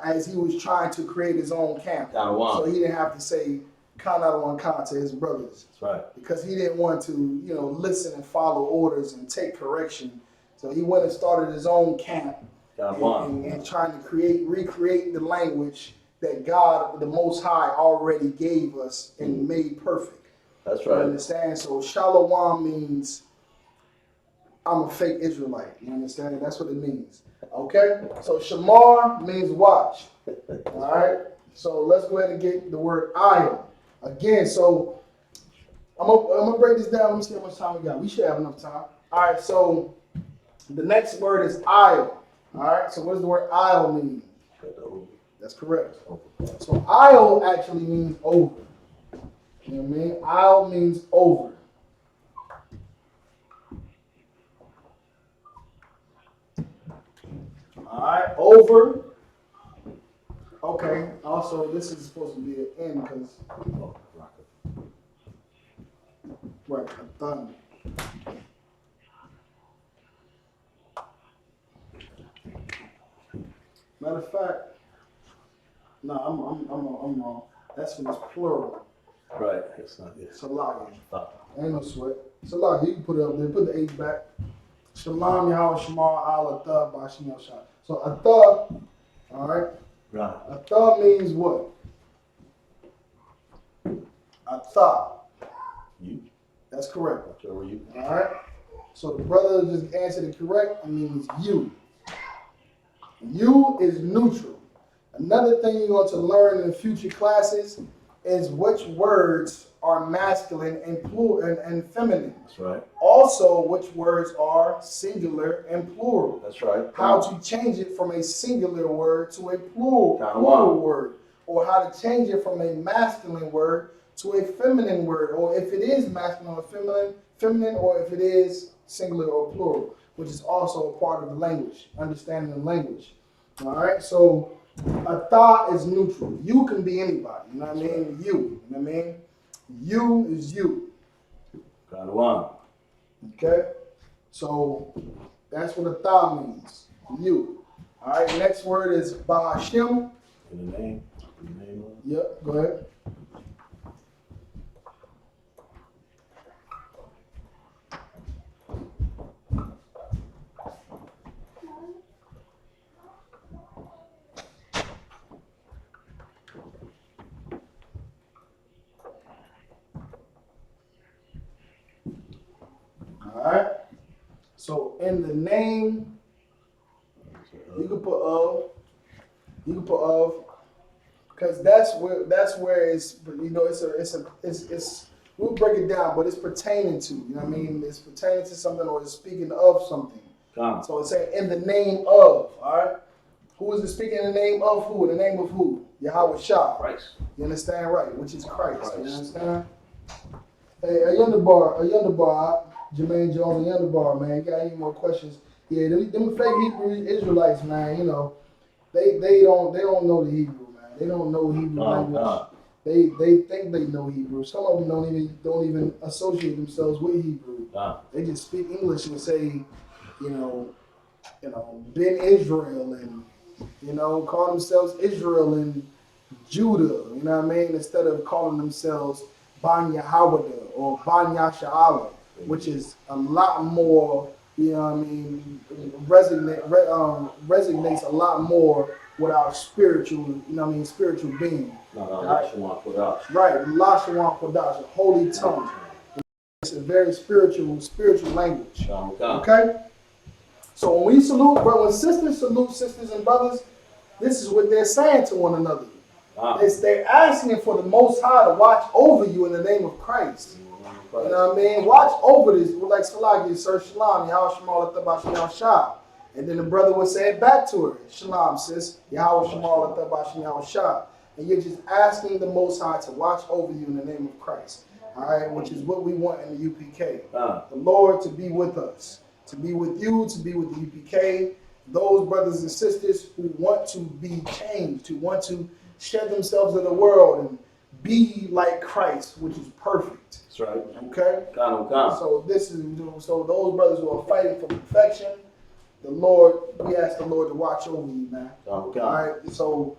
as he was trying to create his own camp. So he didn't have to say Khan to his brothers. That's right. Because he didn't want to, listen and follow orders and take correction. So he went and started his own camp and trying to recreate the language that God, the Most High, already gave us and made perfect. That's right. You understand? So shalom means I'm a fake Israelite. You understand? That's what it means. Okay? So shamar means watch. All right? So let's go ahead and get the word ayah. Again, so I'm gonna break this down. Let me see how much time we got. We should have enough time. All right, so the next word is ayah. All right, so what does the word ayah mean? That's correct. So ayah actually means over. You know what I mean? Ayah means over. All right, over. Okay, also this is supposed to be an N because, right, a thunder. Matter of fact, no, I'm wrong. That's when it's plural. Right, it's not it. Salagi. Ain't no sweat. Salagi, you can put it up there. Put the H back. Shalom Yahweh Shamar Al Atah Bashim Yosha. So Atah, all right. Right. Atah means what? Atah. You. That's correct. Whichever you. All right. So the brother just answered it correct. It means you. You is neutral. Another thing you're going to learn in future classes is which words are masculine and plural and feminine. That's right. Also, which words are singular and plural. That's right. How to change it from a singular word to a plural word, or how to change it from a masculine word to a feminine word, or if it is masculine or feminine, or if it is singular or plural, which is also a part of the language, understanding the language. All right, so atah is neutral. You can be anybody. You know what I mean? You. You know what I mean? You is you. Okay? So that's what atah means. You. All right, next word is Bahashim. In the name. In the name of. Yep, go ahead. Alright, so in the name, you can put of, because that's where it's, we'll break it down, but it's pertaining to, you know what I mean? It's pertaining to something, or it's speaking of something. So it's saying in the name of, alright? Who is it speaking in the name of who? In the name of who? Yahweh Shah. Christ. You understand, right? Which is Christ. You understand? Hey, a yonder bar, Jermaine Jones, a yonder bar, man. You got any more questions? Yeah, them fake Hebrew Israelites, man. You know, they don't know the Hebrew, man. They don't know Hebrew language. They think they know Hebrew. Some of them don't even associate themselves with Hebrew. They just speak English and say, you know, Ben Israel and call themselves Israel and Judah. You know what I mean? Instead of calling themselves Ban Yahawada or Ban Yasha'ala, which is a lot more. You know what I mean? Resonates a lot more with our spiritual. Spiritual being. Lashawan, Qadash. Right, Lashawan Qadash, a holy tongue. It's a very spiritual language. Okay? So when we salute, when sisters salute sisters and brothers, this is what they're saying to one another. They're asking for the Most High to watch over you in the name of Christ. You know what I mean? Watch over this. Like Salaki, Sir Shalom, Yahweh Shemal Atabashim Shah. And then the brother would say it back to her. Shalom, sis. Yahweh Shemal Atabashim Shah. And you're just asking the Most High to watch over you in the name of Christ. All right? Which is what we want in the UPK. The Lord to be with us. To be with you, to be with the UPK. Those brothers and sisters who want to be changed, who want to shed themselves in the world and be like Christ, which is perfect. That's right. Okay? So those brothers who are fighting for perfection, we ask the Lord to watch over you, man. All right? So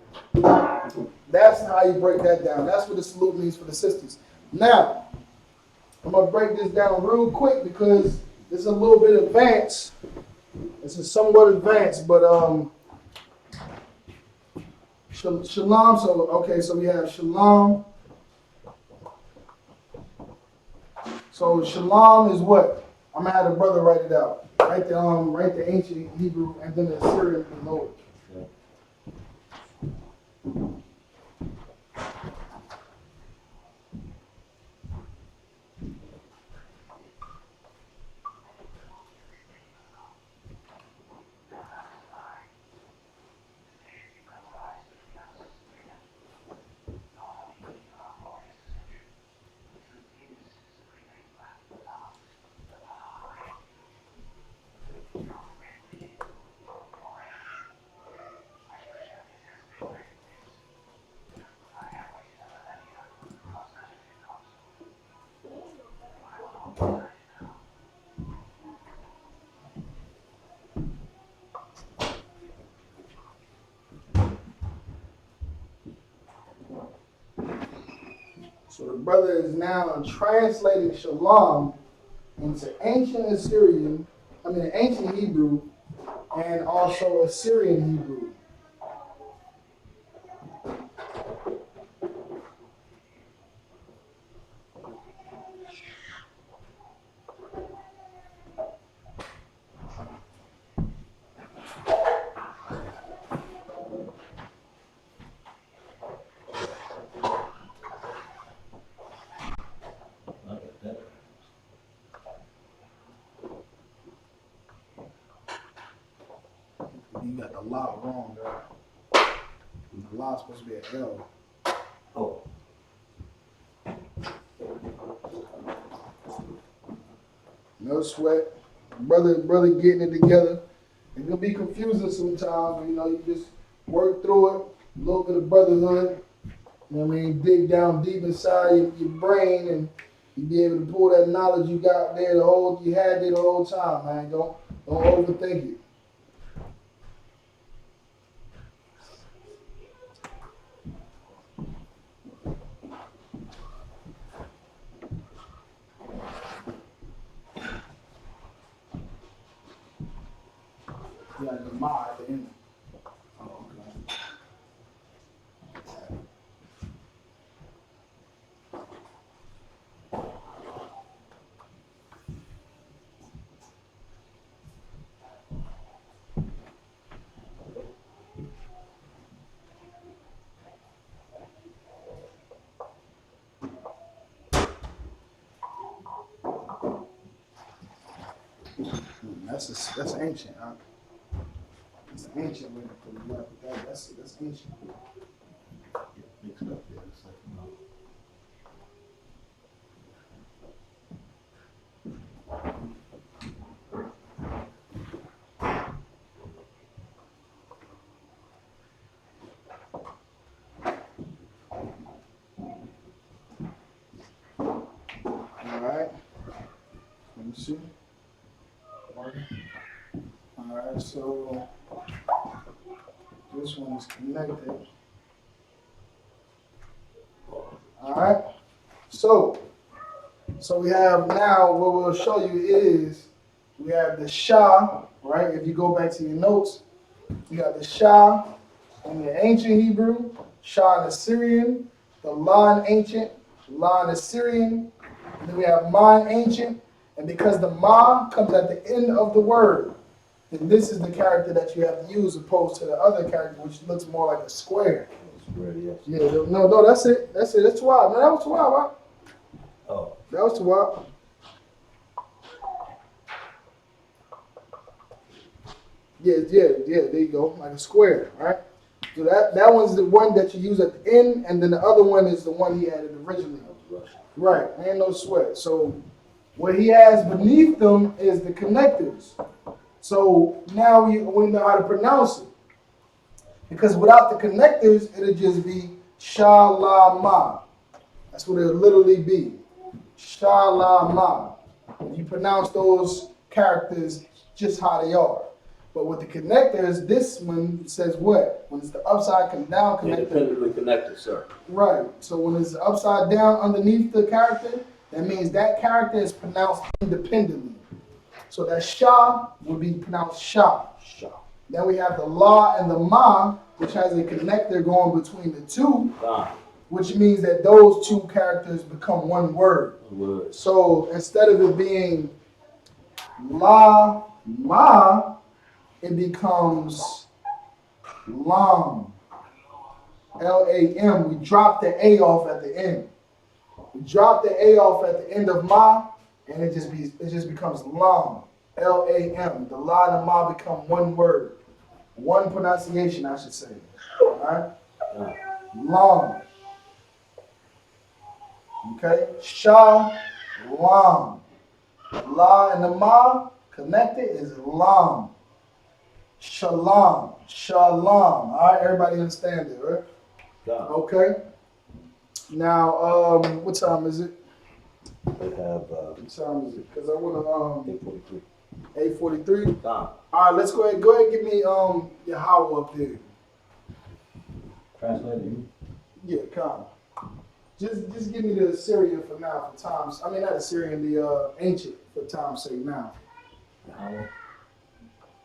that's how you break that down. That's what the salute means for the sisters. Now, I'm going to break this down real quick because it's a little bit advanced. It's somewhat advanced, but Shalom. So we have Shalom. So Shalom is what? I'm gonna have the brother write it out. Write the ancient Hebrew and then the Assyrian below it. So the brother is now translating Shalom into ancient ancient Hebrew, and also Assyrian Hebrew. You got the law wrong, there. The law is supposed to be an L. Oh. No sweat. Brother getting it together. It can be confusing sometimes, but you just work through it. A little bit of brotherhood. You know what I mean? Dig down deep inside your brain and you be able to pull that knowledge you got there you had there the whole time, man. Don't overthink it. You got the ma at the end. Oh, okay. That's ancient, huh? It's ancient way to put it up. That's ancient. Get mixed up there. It's like, Alright. Let me see. Alright, so this one is connected. Alright. So we have now what we'll show you is we have the Shah, right? If you go back to your notes, you got the Shah in the ancient Hebrew, Shah in Assyrian, the La in ancient, La in Assyrian, and then we have Ma in ancient, and because the Ma comes at the end of the word, then this is the character that you have to use opposed to the other character, which looks more like a square. square, yes. Yeah, no, that's it. That's it. That's too wild. No, that was too wild, right? Oh, That was too wild. Yeah, there you go. Like a square, right? So that one's the one that you use at the end, and then the other one is the one he added originally. Right, ain't no sweat. So what he has beneath them is the connectors. So now we know how to pronounce it. Because without the connectors, it'll just be Shalama. That's what it'll literally be. Shalama. If you pronounce those characters just how they are. But with the connectors, this one says what? When it's the upside down connector. independently connected, sir. Right. So when it's upside down underneath the character, that means that character is pronounced independently. So that Shah would be pronounced Shah. Shah. Then we have the La and the Ma, which has a connector going between the two, which means that those two characters become one word. So instead of it being La Ma, it becomes Lam. Lam. We drop the A off at the end. We drop the A off at the end of Ma, and it just becomes Lam. Lam. The La and the Ma become one word. One pronunciation, I should say. Alright? Lam. Okay? Shah, Lam. La and the Ma connected is Lam. Shalom. Shalom. Alright, everybody understand it, right? Yeah. Okay. Now, what time is it? They have What time is it? Because I want to 8:43. 8:43. Done. Alright, let's go ahead. Go ahead and give me your howl up there. Translating. Yeah, come. Just give me the Syrian for now for times. I mean not the Syrian, the ancient for time's sake now.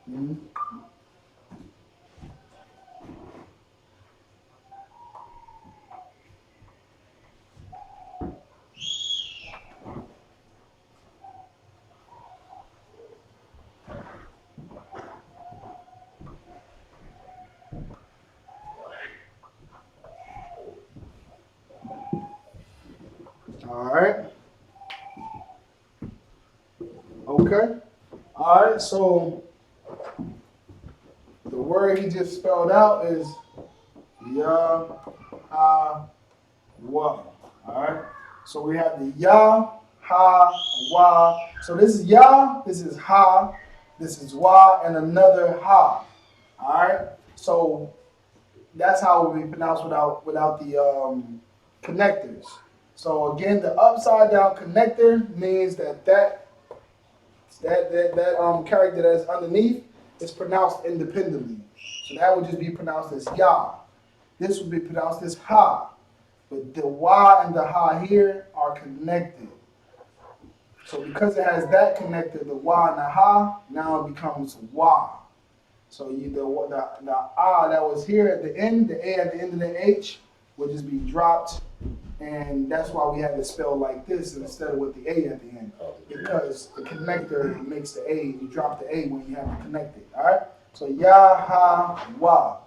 Mm-hmm. All right. Okay. All right. So the word he just spelled out is Yah-ha-wah. All right. So we have the Yah-ha-wah. So this is Yah, this is Ha, this is Wah, and another Ha. All right. So that's how it will be pronounced without the connectors. So again, the upside down connector means that character that's underneath is pronounced independently. So that would just be pronounced as Yah. This would be pronounced as Ha. But the Wah and the Ha here are connected. So because it has that connector, the Wah and the Ha, now it becomes Wah. So the Ah that was here at the end, the A at the end of the H, would just be dropped. And that's why we have it spelled like this instead of with the A at the end. Because the connector makes the A, you drop the A when you have it connected. Alright? So Yah-ha-wah,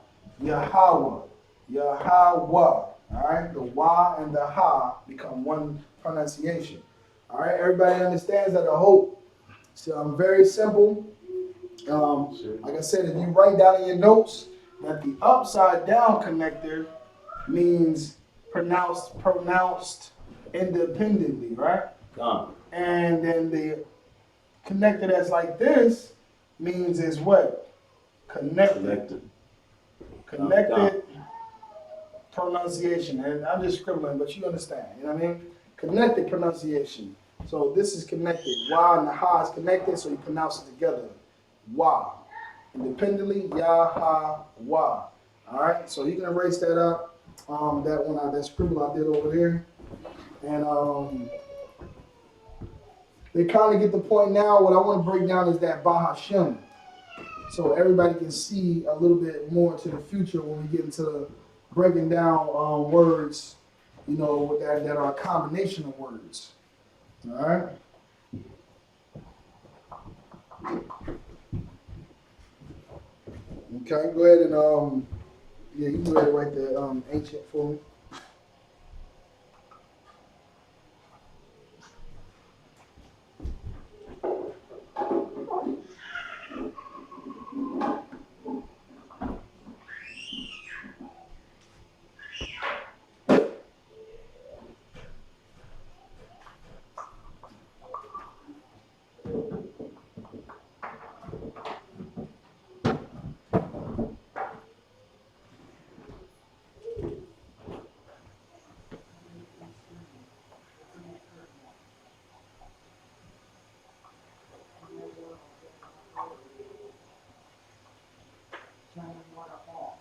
Yahweh, Yahweh. Alright? The Wah and the Ha become one pronunciation. Alright? Everybody understands that, I hope. So very simple. Like I said, if you write down in your notes that the upside down connector means pronounced independently, right? Come. And then the connector that's like this means is what? Connected. Connected pronunciation. And I'm just scribbling, but you understand. You know what I mean? Connected pronunciation. So this is connected. Y and the ha is connected, so you pronounce it together. Y. Independently, ya, ha, wa. All right, so you can erase that out. That scribble I did over there. And they kind of get the point now. What I want to break down is that Bahashem. So everybody can see a little bit more into the future when we get into breaking down words, you know, that are a combination of words. All right. Okay, go ahead and yeah, you can go ahead and write the ancient for me. Turning water off.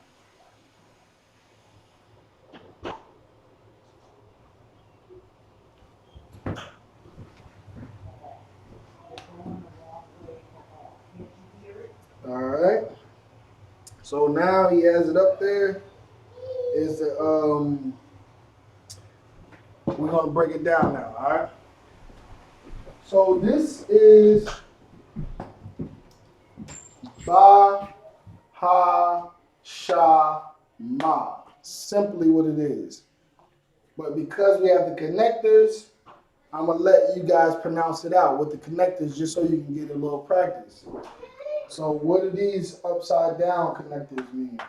All right. So now he has it up there. Is the we're gonna break it down now. All right. So this is Ba Ha Sha Ma. Simply what it is. But because we have the connectors, I'm gonna let you guys pronounce it out with the connectors just so you can get a little practice. So what do these upside down connectors mean?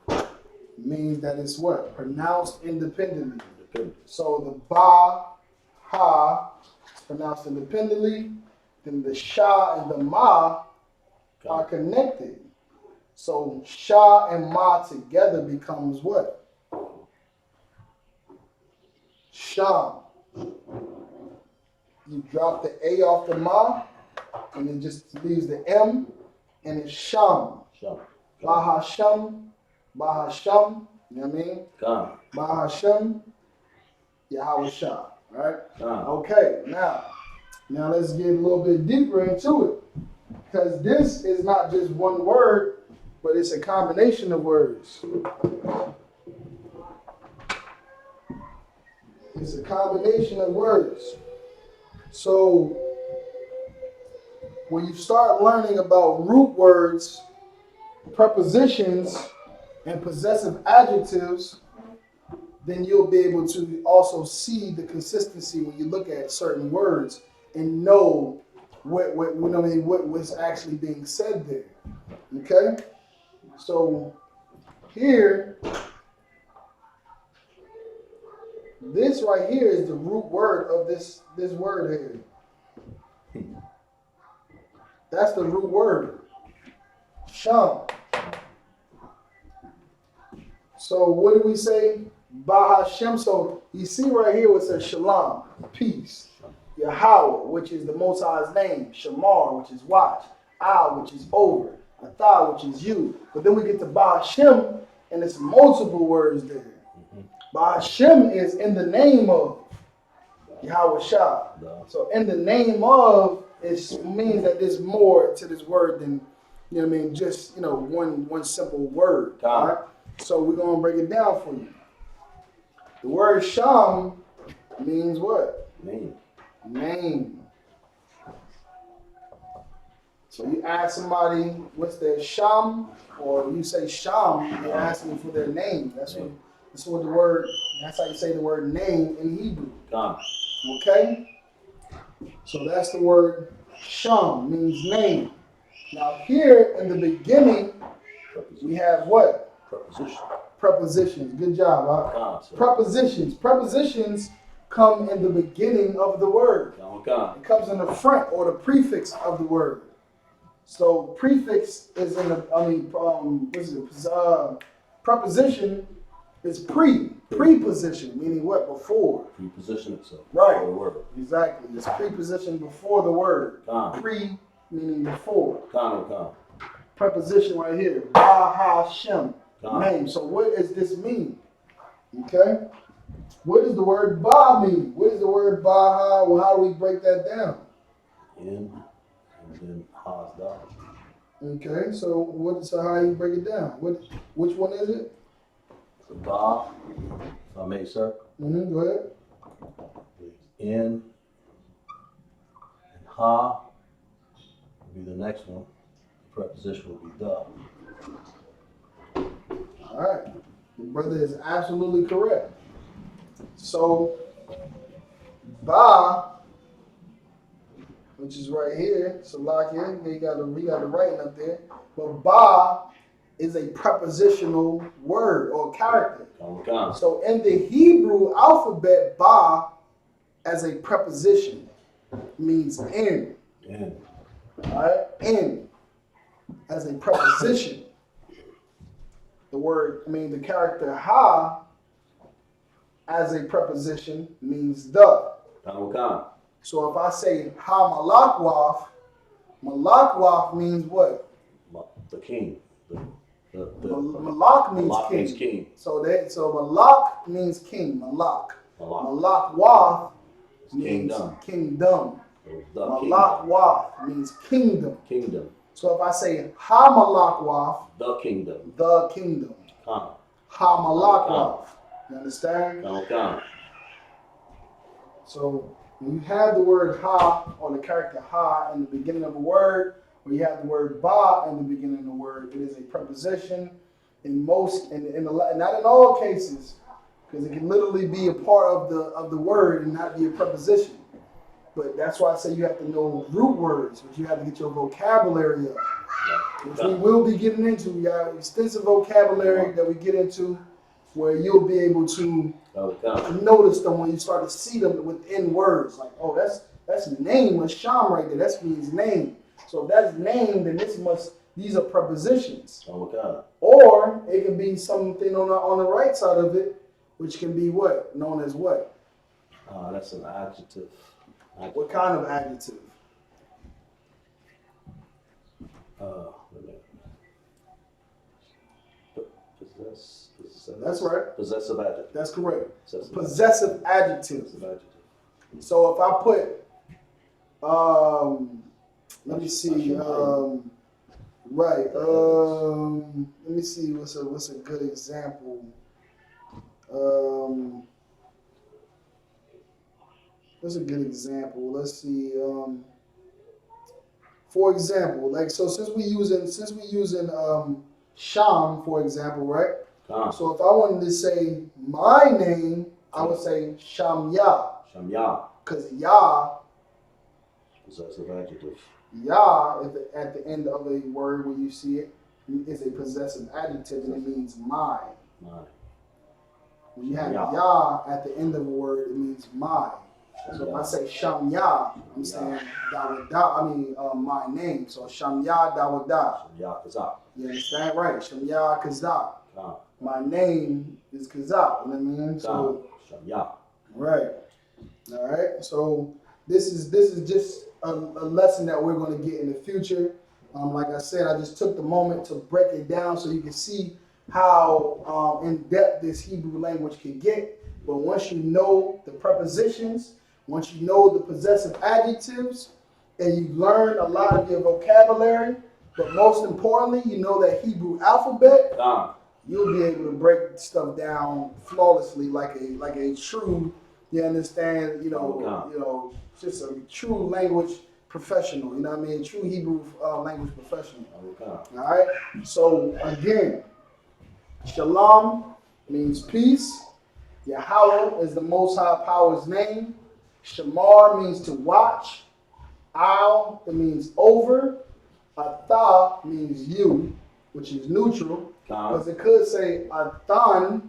It means that it's what? Pronounced independently. So the ba, ha is pronounced independently, then the sha and the ma are connected. So sha and ma together becomes what? Sham. You drop the A off the ma, and it just leaves the M, and it's sham. Bahasham, Bahasham, you know what I mean? Bahasham, Yahweh Shah, right? Okay, now let's get a little bit deeper into it. Because this is not just one word, but it's a combination of words. It's a combination of words. So when you start learning about root words, prepositions, and possessive adjectives, then you'll be able to also see the consistency when you look at certain words and know what's actually being said there. Okay? So here, this right here is the root word of this word here. That's the root word. Sham. So what do we say? Bahashem. So you see right here it says Shalom, peace. Yahweh, which is the Most High's name. Shamar, which is watch. Al, which is over. Athah, which is you. But then we get to Bahashem, and it's multiple words there. Bahashem is in the name of Yahweh Shah. So in the name of, it means that there's more to this word than, you know what I mean, just, you know, one simple word. All right? So we're going to break it down for you. The word Sham means what? Name. So you ask somebody what's their Sham, or you say Sham, you're asking for their name. That's what the word, that's how you say the word name in Hebrew. Okay? So that's the word Sham means name. Now here in the beginning, we have what? Preposition. Prepositions. Good job, Rob. Concept. Prepositions. Prepositions come in the beginning of the word. It comes in the front or the prefix of the word. So prefix is in the, what is it? Preposition is preposition, meaning what? Before. Preposition itself. Right. For the word. Exactly. It's preposition before the word. Con. Pre meaning before. Con. Preposition right here. Ba ha shem. Con. Name. So what does this mean? Okay. What does the word ba mean? What is the word ba ha? Well, how do we break that down? In and then ha's da. Okay. So how do you break it down? Which one is it? So ba, if I may, sir. Go ahead. In and ha will be the next one. The preposition will be the. All right. The brother is absolutely correct. So, ba, which is right here, so lock in, we got the writing up there. But ba is a prepositional word or character. Con. So in the Hebrew alphabet, ba as a preposition means in. In. All right, in as a preposition. The character ha as a preposition means the. Con. So if I say ha malakwaf means what? The king. Malak means Malak king. means king. So malak means king. Malakwaf means kingdom. Malakwaf means kingdom. Kingdom. So if I say ha malakwaf, The kingdom. the kingdom. Con. Ha malakwaf. You understand? Con. So when you have the word ha or the character ha in the beginning of a word, or you have the word ba in the beginning of the word, it is a preposition in most, not in all cases, because it can literally be a part of the word and not be a preposition. But that's why I say you have to know root words, which you have to get your vocabulary up, which we will be getting into. We got extensive vocabulary that we get into where you'll be able to notice them when you start to see them within words. Like, oh, that's name, a sham right there. That means name. So if that's name, then these are prepositions. Or it can be something on the right side of it, which can be what? Known as what? That's an adjective. What kind of adjective? Possess. That's right. Possessive adjective. That's correct. Possessive adjective. adjective. So if I put, let me see, right, let me see what's a good example. What's a good example? Let's see. For example, like since we using sham, for example, right? So if I wanted to say my name, I would say Shamya. Shamya. Because Ya, Possessive adjective. Ya at the end of a word when you see it is a possessive adjective and it means my. When you have Ya at the end of a word, it means my. So if I say Shamya, I'm saying my name. So Shamya Dawada. Shamya Kazak. You understand? Right. Shamya Kazak. My name is Kazak. You know what I mean? So Shamya. Right. All right. So this is just a lesson that we're going to get in the future. Like I said, I just took the moment to break it down so you can see how in depth this Hebrew language can get. But once you know the prepositions, once you know the possessive adjectives, and you learn a lot of your vocabulary, but most importantly, you know that Hebrew alphabet, you'll be able to break stuff down flawlessly like a true, you understand, just a true language professional, you know what I mean? True Hebrew language professional. All right? So again, Shalom means peace. Yahweh is the Most High Power's name. Shamar means to watch. Al, it means over. Atha means you, which is neutral. Because it could say Athan,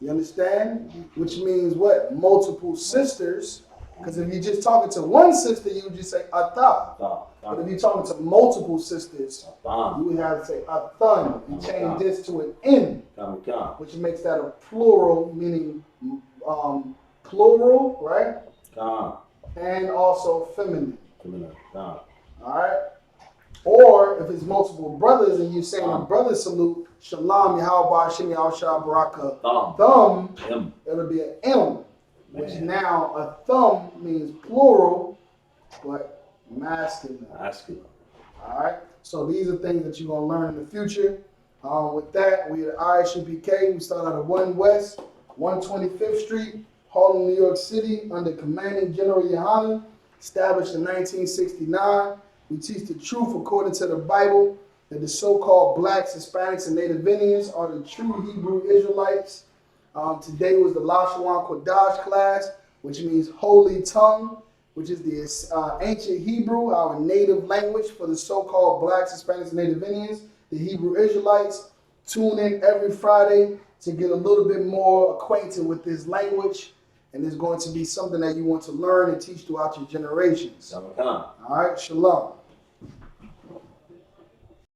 you understand? Which means what? Multiple sisters. Because if you're just talking to one sister, you would just say Atha. But if you're talking to multiple sisters, you would have to say Athan and change this to an N, which makes that a plural, meaning plural, right? And also feminine. Alright? Or if it's multiple brothers and you're saying a brother salute, Shalom, Yahweh, Shem, Yahshua, Baraka, thumb, it'll be an M, which now a thumb means plural, but masculine. Alright? So these are things that you're going to learn in the future. With that, we at ISUPK. We start out at 1 West, 125th Street, Harlem, New York City, under Commanding General Yohanan, established in 1969. We teach the truth according to the Bible, that the so-called blacks, Hispanics, and Native Indians are the true Hebrew Israelites. Today was the Lashawan Qadash class, which means holy tongue, which is the ancient Hebrew, our native language for the so-called blacks, Hispanics, and Native Indians, the Hebrew Israelites. Tune in every Friday to get a little bit more acquainted with this language, and it's going to be something that you want to learn and teach throughout your generations. All right, shalom.